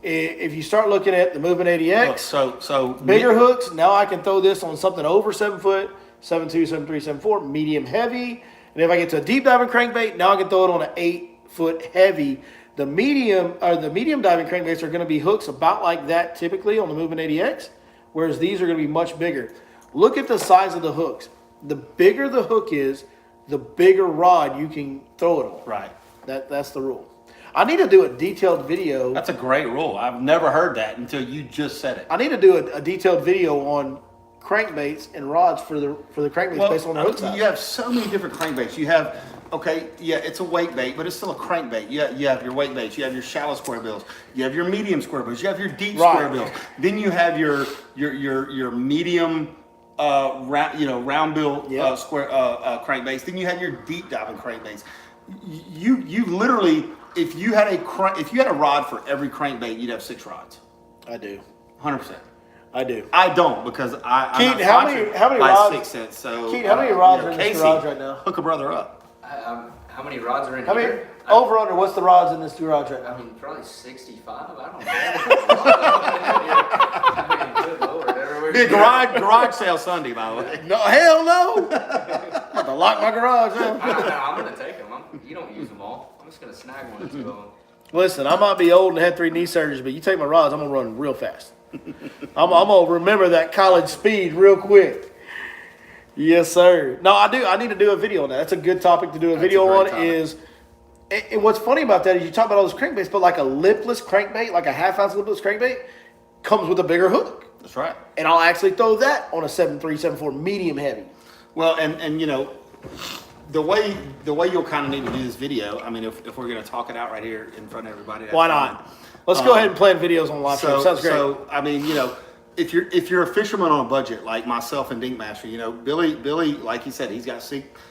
If you start looking at the Movement 80X, Look, bigger hooks, now I can throw this on something over 7 foot, 7.2, 7.3, 7.4, medium heavy. And if I get to a deep diving crankbait, now I can throw it on an 8 foot heavy. The medium diving crankbaits are going to be hooks about like that typically on the Movement 80X, whereas these are going to be much bigger. Look at the size of the hooks. The bigger the hook is, the bigger rod you can throw it on. Right. That's the rule. I need to do a detailed video. That's a great rule. I've never heard that until you just said it. I need to do a detailed video on crankbaits and rods for the crankbaits based on the hook size. You have so many different crankbaits. You have, it's a weight bait, but it's still a crankbait. You have your weight baits. You have your shallow square bills. You have your medium square bills. You have your deep square bills. Then you have your medium round bill Yeah. square crankbaits. Then you had your deep diving crankbaits. You literally, if you had a rod for every crankbait, you'd have 6 rods. I do. 100%. I do. I don't because I'm Keaton, not how many sponsored by rods? 6 cents. So Keaton, how many rods are in this Casey, garage right now? hook a brother up. How many rods are in How many here? over under? What's the rods in this garage right now? I mean, probably 65. I don't know. I mean, good Lord. Be a garage sale Sunday, by the way. No, hell no. I'm about to lock my garage up. I'm going to take them. You don't use them all. I'm just going to snag one or two of them. Listen, I might be old and had 3 knee surgeries, but you take my rods, I'm gonna run real fast. I'm gonna remember that college speed real quick. Yes, sir. No, I do. I need to do a video on that. That's a good topic to do a video a on. great topic. And what's funny about that is you talk about all those crankbaits, but like a lipless crankbait, like a half-ounce lipless crankbait, comes with a bigger hook. That's right. And I'll actually throw that on a 7.3, 7.4 medium heavy. Well, and the way you'll kind of need to do this video. I mean, if we're going to talk it out right here in front of everybody, that's Why fine. not? Let's go ahead and plan videos on live stream. Sounds great. So I mean, if you're a fisherman on a budget like myself and Dinkmaster, Billy, like he said, he's got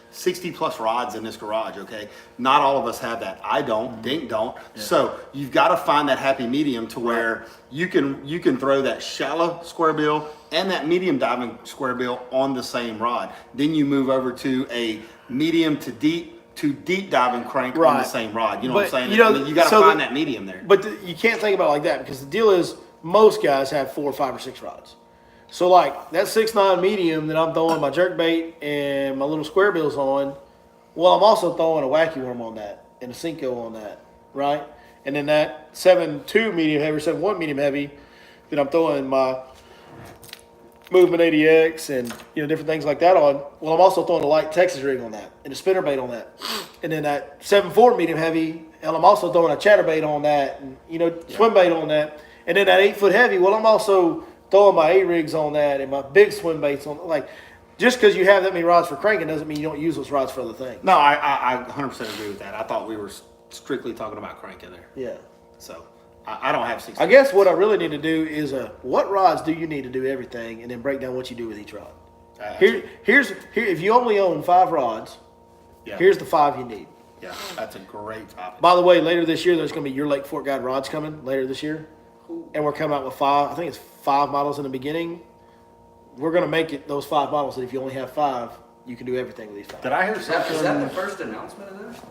60 plus rods in this garage. Okay, not all of us have that. I don't. Dink don't. Yeah. So you've got to find that happy medium to where you can throw that shallow square bill and that medium diving square bill on the same rod. Then you move over to a medium to deep diving crank on the same rod. You know what I'm saying? You got to find that medium there. But you can't think about it like that because the deal is most guys have 4, 5, or 6 rods. So like that 6.9 medium that I'm throwing my jerkbait and my little square bills on, well, I'm also throwing a wacky worm on that and a Cinco on that, right? And then that 7.2 medium heavy, 7.1 medium heavy, that I'm throwing my Movement 80X and different things like that on. Well, I'm also throwing a light Texas rig on that and a spinner bait on that, and then that 7.4 medium heavy, and I'm also throwing a chatterbait on that, and swim bait on that, and then that 8-foot heavy. Well, I'm also throwing my A-rigs on that and my big swim baits on. Like, just because you have that many rods for cranking doesn't mean you don't use those rods for other things. No, I 100% agree with that. I thought we were strictly talking about cranking there. Yeah. So I don't have 60. I guess what I really need to do is what rods do you need to do everything, and then break down what you do with each rod. Here's if you only own 5 rods, here's the 5 you need. Yeah, that's a great topic. By the way, later this year there's going to be your Lake Fort Guide rods coming later this year, and we're coming out with 5. I think it's 5 models in the beginning. We're going to make it those 5 models that if you only have 5, you can do everything with these 5. Did I hear something? Is that the first announcement of this?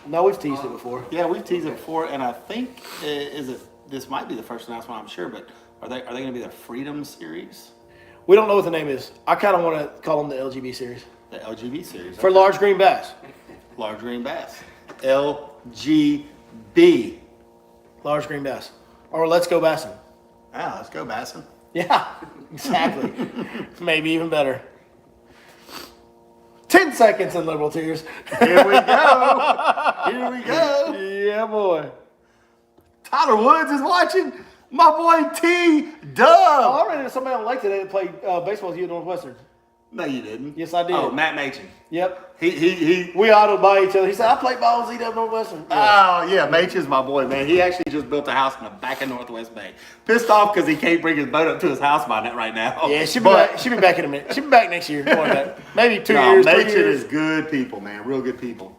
No, we've teased it before. Yeah, we've teased it before, and I think this might be the first announcement. I'm sure, but are they going to be the Freedom Series? We don't know what the name is. I kind of want to call them the LGB series. The LGB series For large green bass. Large green bass. LGB. Large green bass. Or let's go bassing. Ah, let's go bassing. Yeah, exactly. Maybe even better. 10 seconds in liberal tears. Here we go. Here we go. Yeah, boy. Tyler Woods is watching. My boy T Dub. Oh, I ran into somebody on the lake today that played baseball with you at Northwestern. No, you didn't. Yes, I did. Oh, Matt Machin. Yep. He. We autoed by each other. He said, I played ball with ZW Northwestern. Yeah. Oh, yeah, Machin's my boy, man. He actually just built a house in the back of Northwest Bay. Pissed off because he can't bring his boat up to his house by that right now. Yeah, she'll be back in a minute. She'll be back next year. Maybe 2 years, 3 Machin years. is good people, man. Real good people.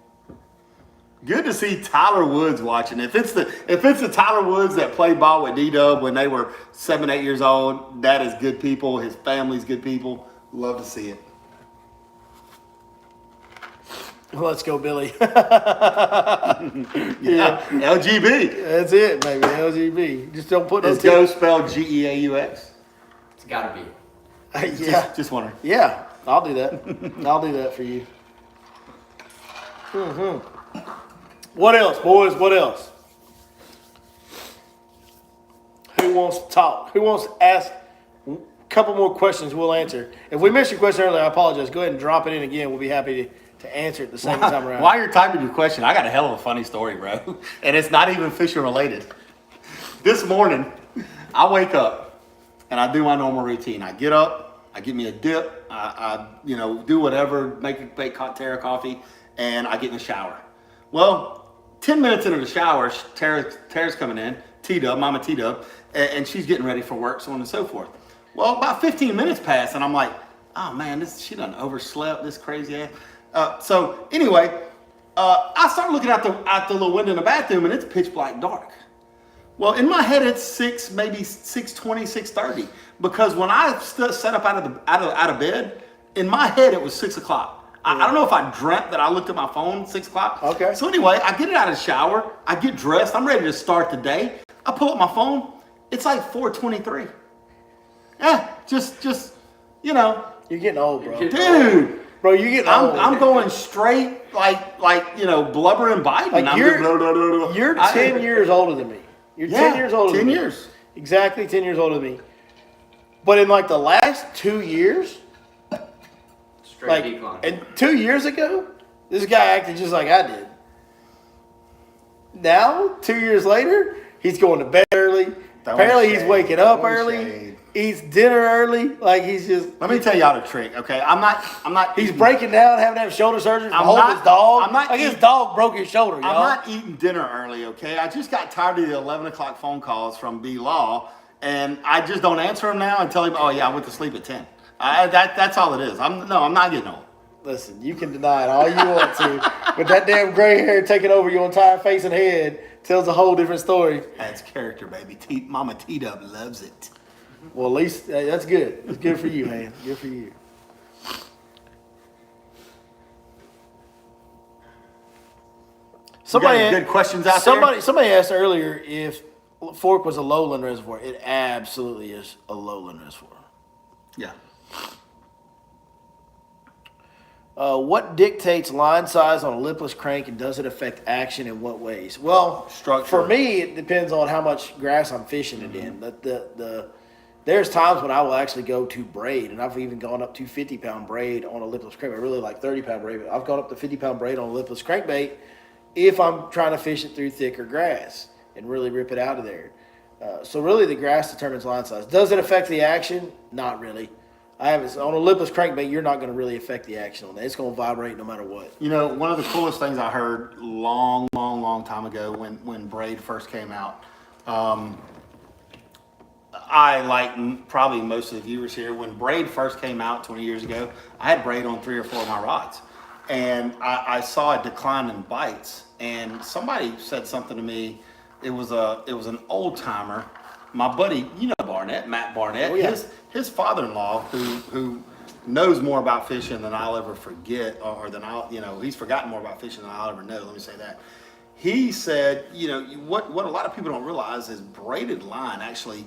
Good to see Tyler Woods watching. If it's the Tyler Woods that played ball with D-Dub when they were 7, 8 years old, that is good people. His family's good people. Love to see it. Let's go, Billy. Yeah, LGB. That's it, baby. LGB. Just don't put Is those Go spelled Geaux? It's got to be. Yeah. Just wondering. Yeah, I'll do that. I'll do that for you. What else, boys? What else? Who wants to talk? Who wants to ask a couple more questions? We'll answer. If we missed your question earlier, I apologize. Go ahead and drop it in again. We'll be happy to answer it the second time around. While you're typing your question, I got a hell of a funny story, bro. And it's not even fishing related. This morning, I wake up and I do my normal routine. I get up, I get me a dip, I do whatever, make Terra coffee, and I get in the shower. Well, 10 minutes into the shower, Tara's coming in, T-Dub, Mama T-Dub, and she's getting ready for work, so on and so forth. Well, about 15 minutes pass, and I'm like, oh man, she done overslept, this crazy ass. So anyway, I started looking out the little window in the bathroom, and it's pitch black dark. Well, in my head, it's maybe 6:20, 6:30, because when I sat up out of bed, in my head it was 6 o'clock. I don't know if I dreamt that I looked at my phone 6 o'clock. Okay. So anyway, I get it out of the shower, I get dressed, I'm ready to start the day. I pull up my phone, it's like 4:23. Yeah, just you know. You're getting old, bro. Dude. Bro, you're getting old. I'm going straight like Blubber and Biden. Like you're 10 years older than me. You're 10 years older than me. 10 years. Exactly 10 years older than me. But in like the last 2 years, Straight decline. And 2 years ago, this guy acted just like I did. Now, 2 years later, he's going to bed early. Apparently, he's waking up early. Eats dinner early. Like he's just. Let me tell y'all the trick, okay? I'm not. He's breaking down, having to have shoulder surgery for holding his dog. His dog broke his shoulder, y'all. I'm not eating dinner early, okay? I just got tired of the 11 o'clock phone calls from B Law, and I just don't answer them now and tell him, oh yeah, I went to sleep at 10. That's all it is. I'm not getting old. Listen, you can deny it all you want to, but that damn gray hair taking over your entire face and head tells a whole different story. That's character, baby. Mama T-Dub loves it. Well, at least that's good. It's good for you, man. Good for you. Somebody had good questions out there. Somebody asked earlier if Fork was a lowland reservoir. It absolutely is a lowland reservoir. Yeah. What dictates line size on a lipless crank, and does it affect action in what ways? Well, structure. For me, it depends on how much grass I'm fishing it in. But there's times when I will actually go to braid, and I've even gone up to 50-pound braid on a lipless crankbait. I really like 30-pound braid, but I've gone up to 50-pound braid on a lipless crankbait if I'm trying to fish it through thicker grass and really rip it out of there. So really, the grass determines line size. Does it affect the action? Not really. On a lipless crankbait, you're not going to really affect the action on that. It's going to vibrate no matter what. You know, one of the coolest things I heard long time ago when braid first came out. I, like probably most of the viewers here, when braid first came out 20 years ago, I had braid on 3 or 4 of my rods. And I saw a decline in bites. And somebody said something to me. It was an old timer. My buddy, you know Barnett, Matt Barnett. Oh, yeah. His father-in-law, who knows more about fishing than I'll ever forget, or than he's forgotten more about fishing than I'll ever know. Let me say that. He said, what a lot of people don't realize is braided line actually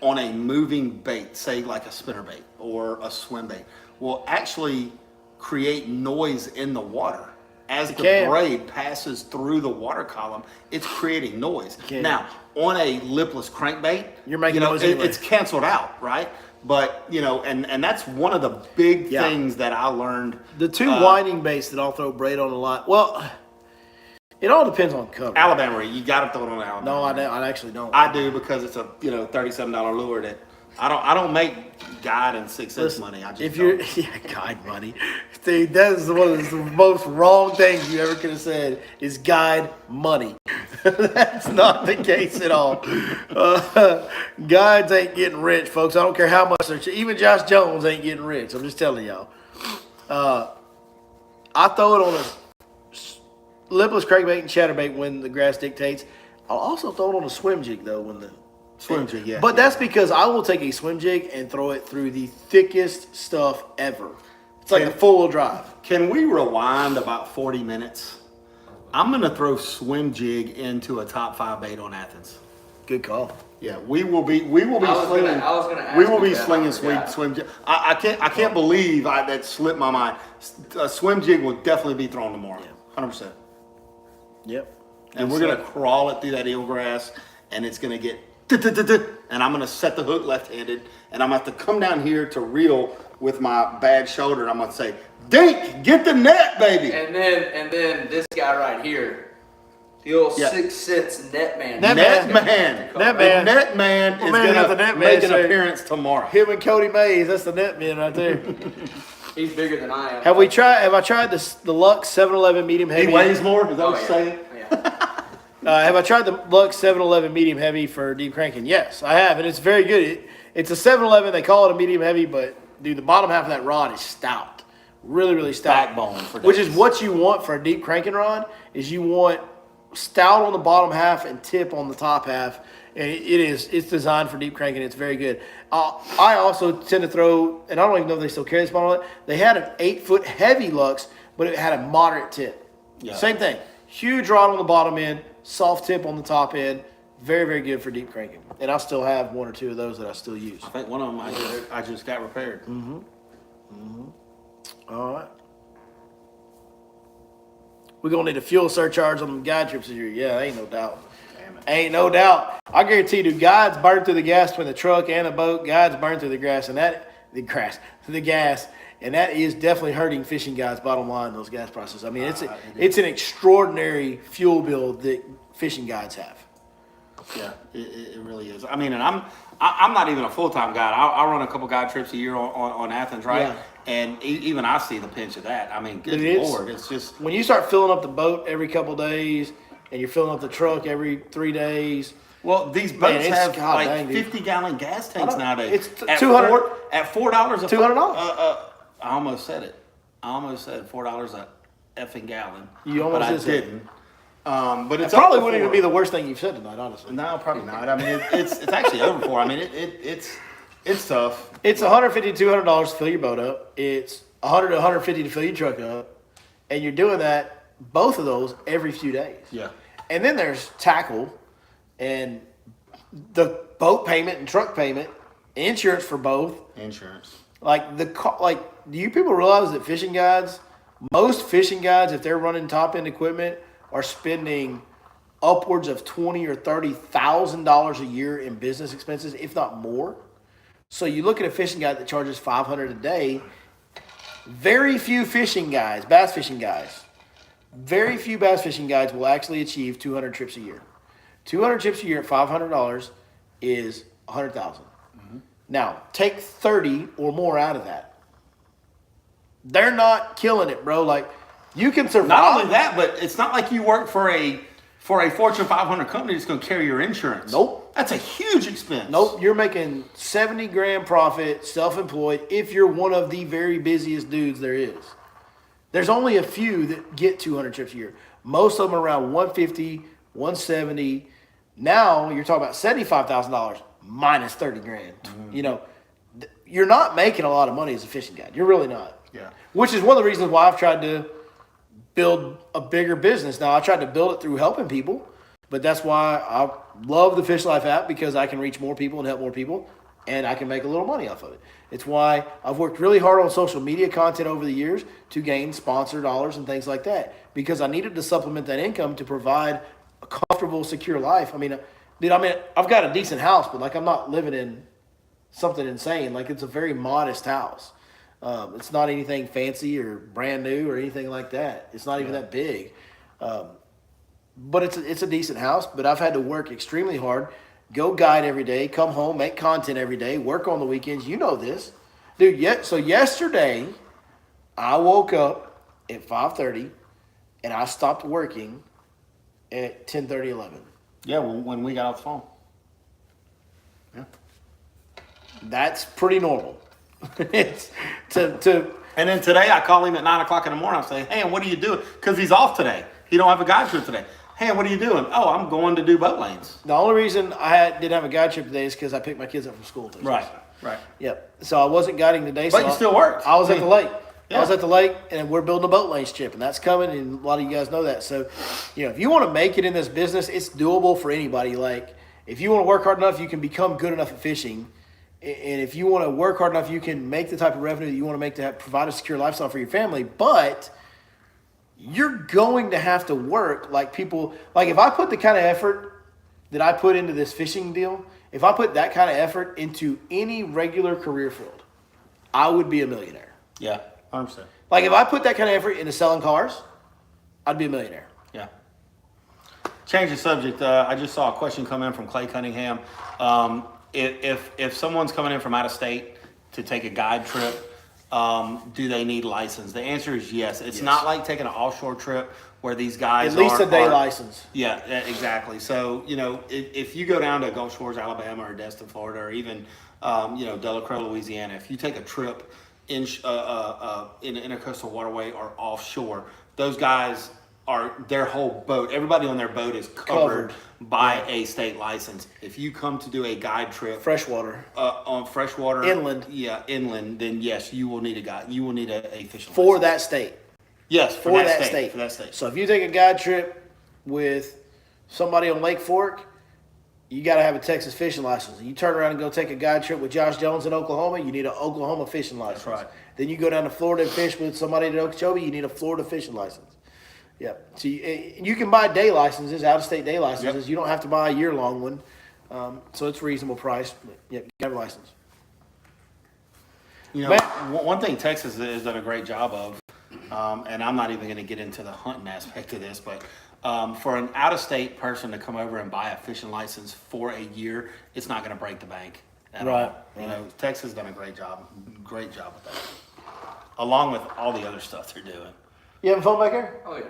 on a moving bait, say like a spinnerbait or a swim bait, will actually create noise in the water. As the braid passes through the water column, it's creating noise. Now, on a lipless crankbait, you're making noise anyway. It's canceled out, right? But, and that's one of the big things that I learned. The two winding baits that I'll throw braid on a lot. Well, it all depends on cover. Alabama, you got to throw it on Alabama. No, I actually don't. I do, because it's a $37 lure that I don't make guide and 6 cents money. I just guide money. Dude, that is one of the most wrong things you ever could have said is guide money. That's not the case at all. Guides ain't getting rich, folks. I don't care how much they're even Josh Jones ain't getting rich. I'm just telling y'all. I throw it on a lipless crankbait and chatterbait when the grass dictates. I'll also throw it on a swim jig though when the swim jig, yeah. But that's because I will take a swim jig and throw it through the thickest stuff ever. It's like a four-wheel drive. Can we rewind about 40 minutes? I'm going to throw swim jig into a top 5 bait on Athens. Good call. Yeah, we will be slinging. We will be slinging swim jig. I can't believe that slipped my mind. Swim jig will definitely be thrown tomorrow. 100%. Yep. And we're going to crawl it through that eelgrass, and it's going to get, and I'm going to set the hook left-handed, and I'm going to have to come down here to reel with my bad shoulder, and I'm going to say, Dink, get the net, baby. And then this guy right here, the old 6 cents net man. Net man is going to make an appearance tomorrow. Him and Cody Mays, that's the net man right there. He's bigger than I am. Have I tried the Lux 711 medium heavy? He weighs more? Is that what you're saying? Yeah. Have I tried the Lux 711 medium heavy for deep cranking? Yes, I have, and it's very good. It's a 711. They call it a medium heavy, but dude, the bottom half of that rod is stout. Really, really stout. Backbone for which is days. what you want for a deep cranking rod, is you want stout on the bottom half and tip on the top half. And it's designed for deep cranking. It's very good. I also tend to throw, and I don't even know if they still carry this model. They had an 8-foot heavy Lux, but it had a moderate tip. Yeah. Same thing. Huge rod on the bottom end, soft tip on the top end. Very, very good for deep cranking. And I still have 1 or 2 of those that I still use. I think one of them I just got repaired. All right. We're going to need a fuel surcharge on the guide trips this year. Yeah, ain't no doubt. Ain't no doubt. I guarantee you, dude, guides burn through the gas between the truck and the boat. Guides burn through the gas, and the gas, and that is definitely hurting fishing guides' bottom line. Those gas prices. I mean, it's an extraordinary fuel bill that fishing guides have. Yeah, it really is. I mean, and I'm not even a full-time guide. I run a couple guide trips a year on Athens, right? Yeah. And even I see the pinch of that. I mean, good Lord, it's just when you start filling up the boat every couple of days, and you're filling up the truck every 3 days. well, these boats have dang, dude. 50-gallon gas tanks nowadays. It's at $200 at $4 a $200. I almost said it. I almost said $4 a effing gallon. You almost but I did say it. didn't. But it's It probably up to wouldn't even $4. be the worst thing you've said tonight, honestly. No, probably not. I mean, it's actually over $4. I mean, it's tough. It's $150 to $200 to fill your boat up. It's $100 to $150 to fill your truck up, and you're doing that, both of those, every few days. Yeah. And then there's tackle, and the boat payment and truck payment, insurance for both. Insurance. Do you people realize that fishing guides, most fishing guides, if they're running top end equipment, are spending upwards of $20,000 or $30,000 a year in business expenses, if not more. So you look at a fishing guide that charges $500 a day. Very few fishing guys, bass fishing guys, very few bass fishing guides will actually achieve 200 trips a year. 200 trips a year at $500 is $100,000. Now, take 30 or more out of that. They're not killing it, bro. Like, you can survive. Not only that, but it's not like you work for a Fortune 500 company that's going to carry your insurance. Nope. That's a huge expense. Nope. You're making 70 grand profit, self-employed, if you're one of the very busiest dudes there is. There's only a few that get 200 trips a year. Most of them are around 150, 170. Now you're talking about $75,000 minus 30 grand. You know, you're not making a lot of money as a fishing guide. You're really not. Yeah. Which is one of the reasons why I've tried to build a bigger business. Now, I tried to build it through helping people, but that's why I love the Fish Life app, because I can reach more people and help more people, and I can make a little money off of it. It's why I've worked really hard on social media content over the years to gain sponsor dollars and things like that, because I needed to supplement that income to provide a comfortable, secure life. I mean, dude, I've got a decent house, but I'm not living in something insane. It's a very modest house. It's not anything fancy or brand new or anything like that. It's not even that big. But it's a decent house, but I've had to work extremely hard, go guide every day, come home, make content every day, work on the weekends. You know this. Dude, so yesterday, I woke up at 5:30, and I stopped working at 10:30, 11. Yeah, when we got off the phone. Yeah. That's pretty normal. It's to And then today I call him at 9 o'clock in the morning. I say, hey, what are you doing? Because he's off today. He don't have a guide trip today. Hey, what are you doing? Oh, I'm going to do boat lanes. The only reason I didn't have a guide trip today is because I picked my kids up from school today. Right. Yep. So I wasn't guiding today. But so you still worked. I was at the lake. Yeah. I was at the lake, and we're building a boat lanes trip, and that's coming, and a lot of you guys know that. So, if you want to make it in this business, it's doable for anybody. If you want to work hard enough, you can become good enough at fishing. And if you want to work hard enough, you can make the type of revenue that you want to make to provide a secure lifestyle for your family. But you're going to have to work like people. If I put the kind of effort that I put into this fishing deal, if I put that kind of effort into any regular career field, I would be a millionaire. Yeah, 100%. If I put that kind of effort into selling cars, I'd be a millionaire. Yeah. Change the subject. I just saw a question come in from Clay Cunningham. If someone's coming in from out of state to take a guide trip, do they need license? The answer is yes. It's not like taking an offshore trip where these guys at least a day license. Yeah, exactly. So if you go down to Gulf Shores, Alabama, or Destin, Florida, or even Delacroix, Louisiana. If you take a trip in the intercoastal waterway or offshore, those guys their whole boat, everybody on their boat is covered by a state license. If you come to do a guide trip, freshwater, on freshwater, inland, then yes, you will need a guide. You will need a fishing for license. that state. Yes, for that state. For that state. So if you take a guide trip with somebody on Lake Fork, you got to have a Texas fishing license. You turn around and go take a guide trip with Josh Jones in Oklahoma, you need an Oklahoma fishing license. That's right. Then you go down to Florida and fish with somebody in Okeechobee, you need a Florida fishing license. Yep. So you can buy day licenses, out-of-state day licenses. Yep. You don't have to buy a year-long one. So it's reasonable price. But you have a license. One thing Texas has done a great job of, and I'm not even going to get into the hunting aspect of this, but for an out-of-state person to come over and buy a fishing license for a year, it's not going to break the bank at all. Texas has done a great job with that, along with all the other stuff they're doing. You having fun back here? Oh, yeah.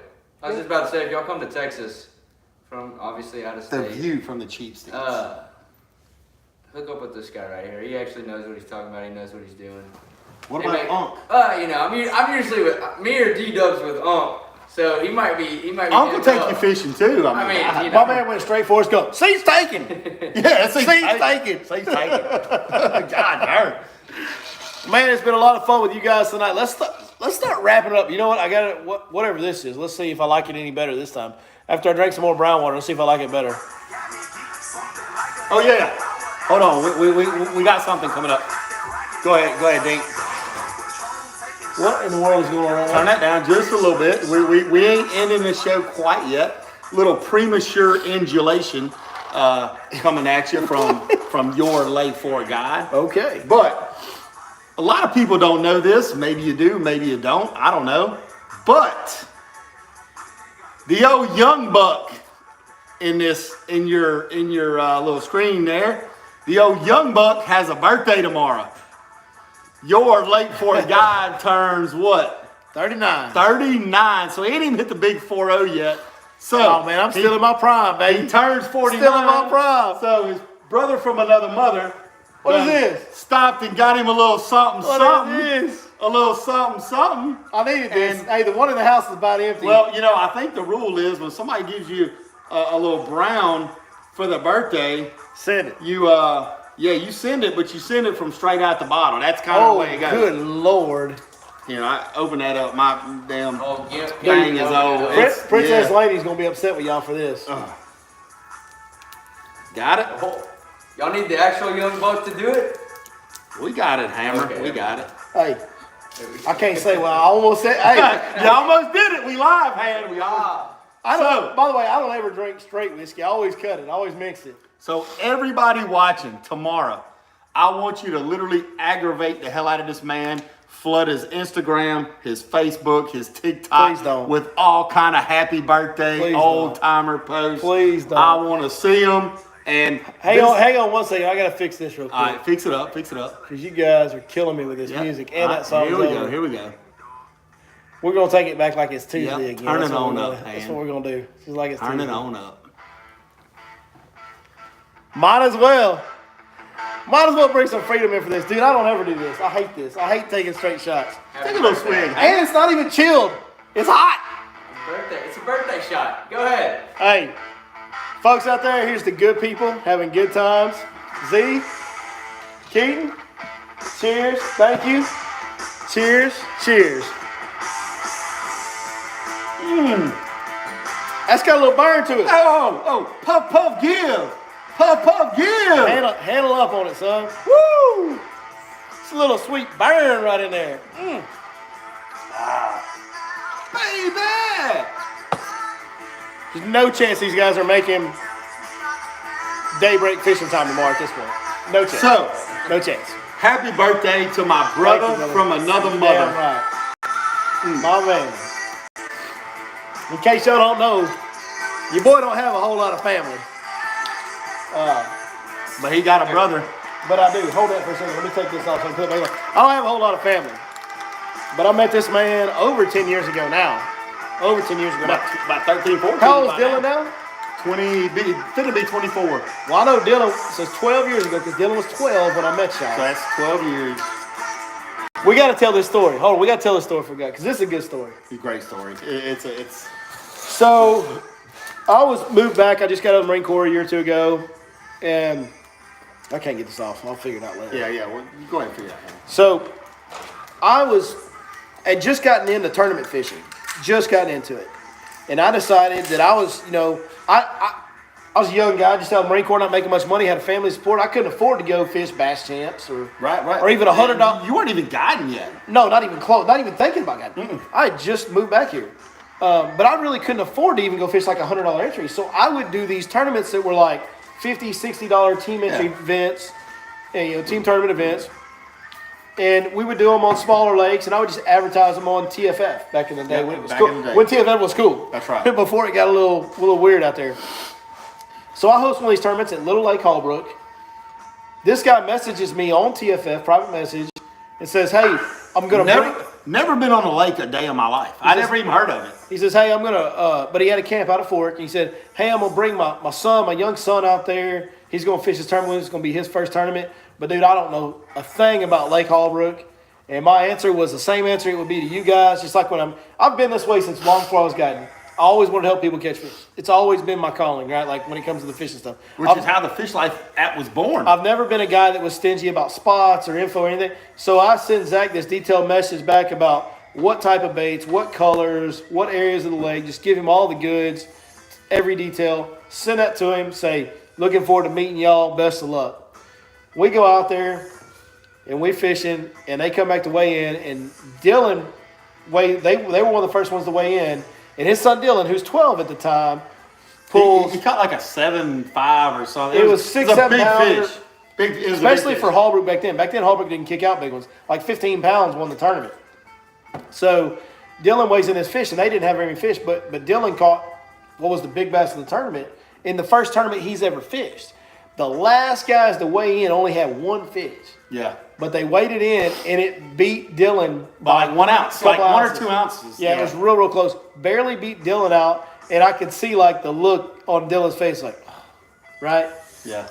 I was just about to say, if y'all come to Texas from obviously out of state. The view from the cheap seats. Hook up with this guy right here. He actually knows what he's talking about. He knows what he's doing. What about Unc? I'm usually with me or D-Dubs with Unc. So he might be. Unc will take you fishing too. My man went straight for us. Go. Seat's taken. Yeah, seat's taken. Seat's taken. God darn. Man, it's been a lot of fun with you guys tonight. Let's start wrapping it up. You know what? I got it. Whatever this is. Let's see if I like it any better this time. After I drink some more brown water, let's see if I like it better. Oh yeah. Hold on. We got something coming up. Go ahead, Dink. What in the world is going on right now? Turn that down just a little bit. We ain't ending the show quite yet. Little premature indulation coming at you from your Lake Fork guy. Okay. But a lot of people don't know this. Maybe you do, maybe you don't. I don't know. But the old young buck in your little screen there, the old young buck has a birthday tomorrow. Your Lake Fork guy turns what? 39. 39. So he ain't even hit the big 40 yet. So man, I'm still in my prime, baby. He turns 49. Still in my prime. So his brother from another mother. What is this? Stopped and got him a little something. What is this? A little something. I needed this. Hey, the one in the house is about empty. Well, I think the rule is when somebody gives you a little brown for their birthday, send it. You send it, but you send it from straight out the bottle. That's kind of the way it goes. Good Lord. I open that up. My damn thing is old. Princess Lady's going to be upset with y'all for this. Got it? Oh, y'all need the actual young buck to do it? We got it, Hammer. Okay. We got it. Hey, I can't say what I almost said. Hey, you almost did it. We live, hand. We are. By the way, I don't ever drink straight whiskey. I always cut it. I always mix it. So everybody watching tomorrow, I want you to literally aggravate the hell out of this man, flood his Instagram, his Facebook, his TikTok with all kind of happy birthday, old timer posts. Please don't. I want to see them. And hang on 1 second. I gotta fix this real quick. All right, fix it up. Because you guys are killing me with this music and that song. Here we go. We're gonna take it back like it's Tuesday again. Turn it on up, That's what we're gonna do. Just like it's Turn Tuesday. it on up. Might as well bring some freedom in for this, dude. I don't ever do this. I hate this. I hate taking straight shots. Take a little swing. And it's not even chilled. It's hot. It's a birthday shot. Go ahead. Hey, folks out there, here's the good people having good times. Z, Keaton, cheers. Thank you. Cheers. That's got a little burn to it. Oh, puff, give. Puff, give. Handle up on it, son. Woo! It's a little sweet burn right in there. Baby! There's no chance these guys are making daybreak fishing time tomorrow at this point. No chance. No chance. Happy birthday to my brother from another mother. Damn right. My man. In case y'all don't know, your boy don't have a whole lot of family. But he got a brother. But I do. Hold that for a second. Let me take this off. I don't have a whole lot of family. But I met this man over 10 years ago now. Over 10 years ago. About 13, 14. How old is Dylan now? Finna be 24. So Well, I know Dylan says 12 years ago because Dylan was 12 when I met y'all. that's 12 years. We got to tell this story. Hold on, we got to tell this story for God because this is a good story. It's a great story. It's So, I was moved back. I just got out of the Marine Corps a year or two ago, and I can't get this off. I'll figure it out later. yeah. Well, you go ahead and figure it out. Man. So, had just gotten into tournament fishing, just gotten into it, and I decided that I was, I was a young guy, just out of the Marine Corps, not making much money, had a family support. I couldn't afford to go fish bass champs or Right. or even $100. You weren't even guiding yet. No, not even close. Not even thinking about guiding. I had just moved back here. But I really couldn't afford to even go fish like $100 entry. So I would do these tournaments that were like $50, $60 team entry events, and, team tournament events. And we would do them on smaller lakes, and I would just advertise them on TFF back in the day when it was back cool. in the day. When TFF was cool. That's right. Before it got a little weird out there. So I host one of these tournaments at Little Lake Holbrook. This guy messages me on TFF, private message, and says, "Hey, I'm gonna Never been on a lake a day in my life. I never even heard of it. He says, hey, I'm going to, but he had a camp out of Fork. And he said, hey, I'm going to bring my son, my young son out there. He's going to fish this tournament. It's going to be his first tournament. But, dude, I don't know a thing about Lake Holbrook. And my answer was the same answer it would be to you guys. Just like I've been this way since long before I was guiding. I always wanted to help people catch fish. It's always been my calling, right? Like when it comes to the fishing stuff. Which is how the Fish Life app was born. I've never been a guy that was stingy about spots or info or anything. So I sent Zach this detailed message back about what type of baits, what colors, what areas of the lake. Just give him all the goods, every detail. Send that to him. Say, looking forward to meeting y'all. Best of luck. We go out there and we fishing, and they come back to weigh in. And Dylan, they were one of the first ones to weigh in. And his son Dylan, who's 12 at the time, pulls. He caught like a 7.5 or something. It was 6, 7 pounder. Big, it was Especially a big for fish. Holbrook back then. Back then, Holbrook didn't kick out big ones. Like 15 pounds won the tournament. So Dylan weighs in his fish, and they didn't have very fish, but Dylan caught what was the big bass of the tournament in the first tournament he's ever fished. The last guys to weigh in only had one fish. Yeah. But they weighed it in, and it beat Dylan By like 1 ounce. Like couple 1 or ounces. 2 ounces. Yeah, it was real close. Barely beat Dylan out, and I could see like the look on Dylan's face, like, right? Yeah.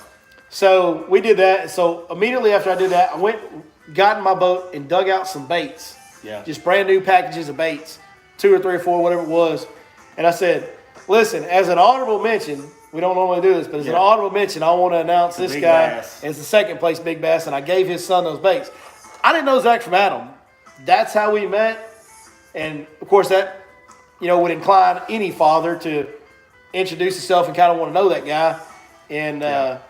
So we did that. So immediately after I did that, I went, got in my boat, and dug out some baits. Yeah. Just brand new packages of baits, 2 or 3 or 4, whatever it was. And I said, listen, as an honorable mention, we don't normally do this, but as an honorable mention, I want to announce this big guy bass. as the second place big bass, and I gave his son those baits. I didn't know Zach from Adam. That's how we met. And of course that, would incline any father to introduce himself and kind of want to know that guy. And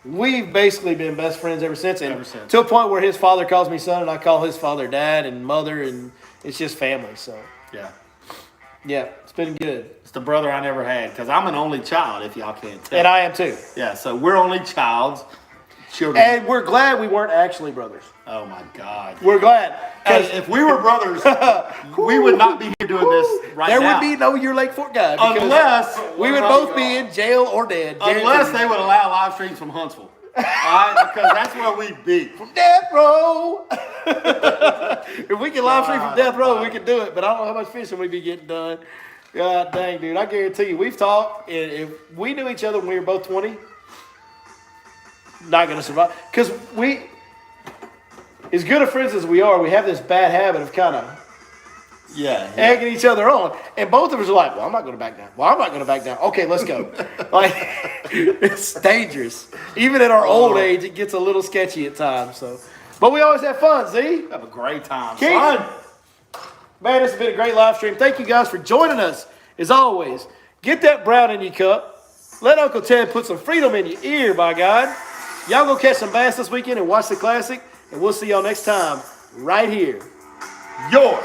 we've basically been best friends ever since. And to a point where his father calls me son and I call his father dad and mother, and it's just family. So yeah, it's been good. It's the brother I never had, because I'm an only child, if y'all can't tell. And I am too. Yeah, so we're only children. And we're glad we weren't actually brothers. Oh my God. We're glad. Hey, if we were brothers, we would not be here doing this right There now. would be no Your Lake Fork guy. Unless we would both be in jail or dead. Unless they would allow live streams from Huntsville. All right? Because that's where we'd be. From death row. If we can live stream from death row, we can do it. But I don't know how much fishing we'd be getting done. God dang, dude. I guarantee you, we've talked. And if we knew each other when we were both 20, not going to survive. Because we, as good of friends as we are, we have this bad habit of kind of egging each other on. And both of us are like, well, I'm not going to back down. Well, I'm not going to back down. Okay, let's go. Like, it's dangerous. Even at our old age, it gets a little sketchy at times. So, but we always have fun, see? Have a great time. Keith, man, this has been a great live stream. Thank you guys for joining us. As always, get that brown in your cup. Let Uncle Ted put some freedom in your ear, by God. Y'all go catch some bass this weekend and watch the Classic. And we'll see y'all next time right here. Your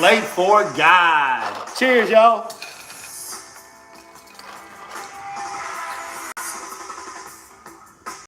Lake Fork Guide. Cheers, y'all.